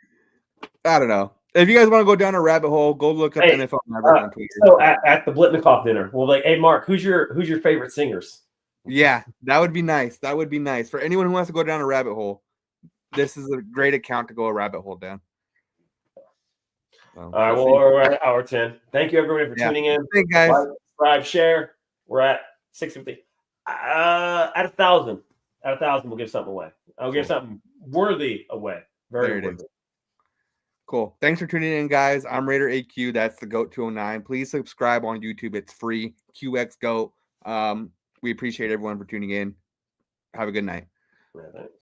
don't know. If you guys want to go down a rabbit hole, go look up NFL Maverick on Twitter. So at the Blitnikoff dinner, we'll be like, hey Mark, who's your favorite singers? Yeah, that would be nice. That would be nice for anyone who wants to go down a rabbit hole. This is a great account to go a rabbit hole down. All right, well, we're at hour 10. Thank you, everybody, for tuning in. Thanks, guys. Like, subscribe, share. We're at 650. At 1,000. At 1,000, we'll give something away. I'll give something worthy away. Very worthy. Cool. Thanks for tuning in, guys. I'm Raider AQ. That's the GOAT 209. Please subscribe on YouTube. It's free. QX GOAT. We appreciate everyone for tuning in. Have a good night. Yeah,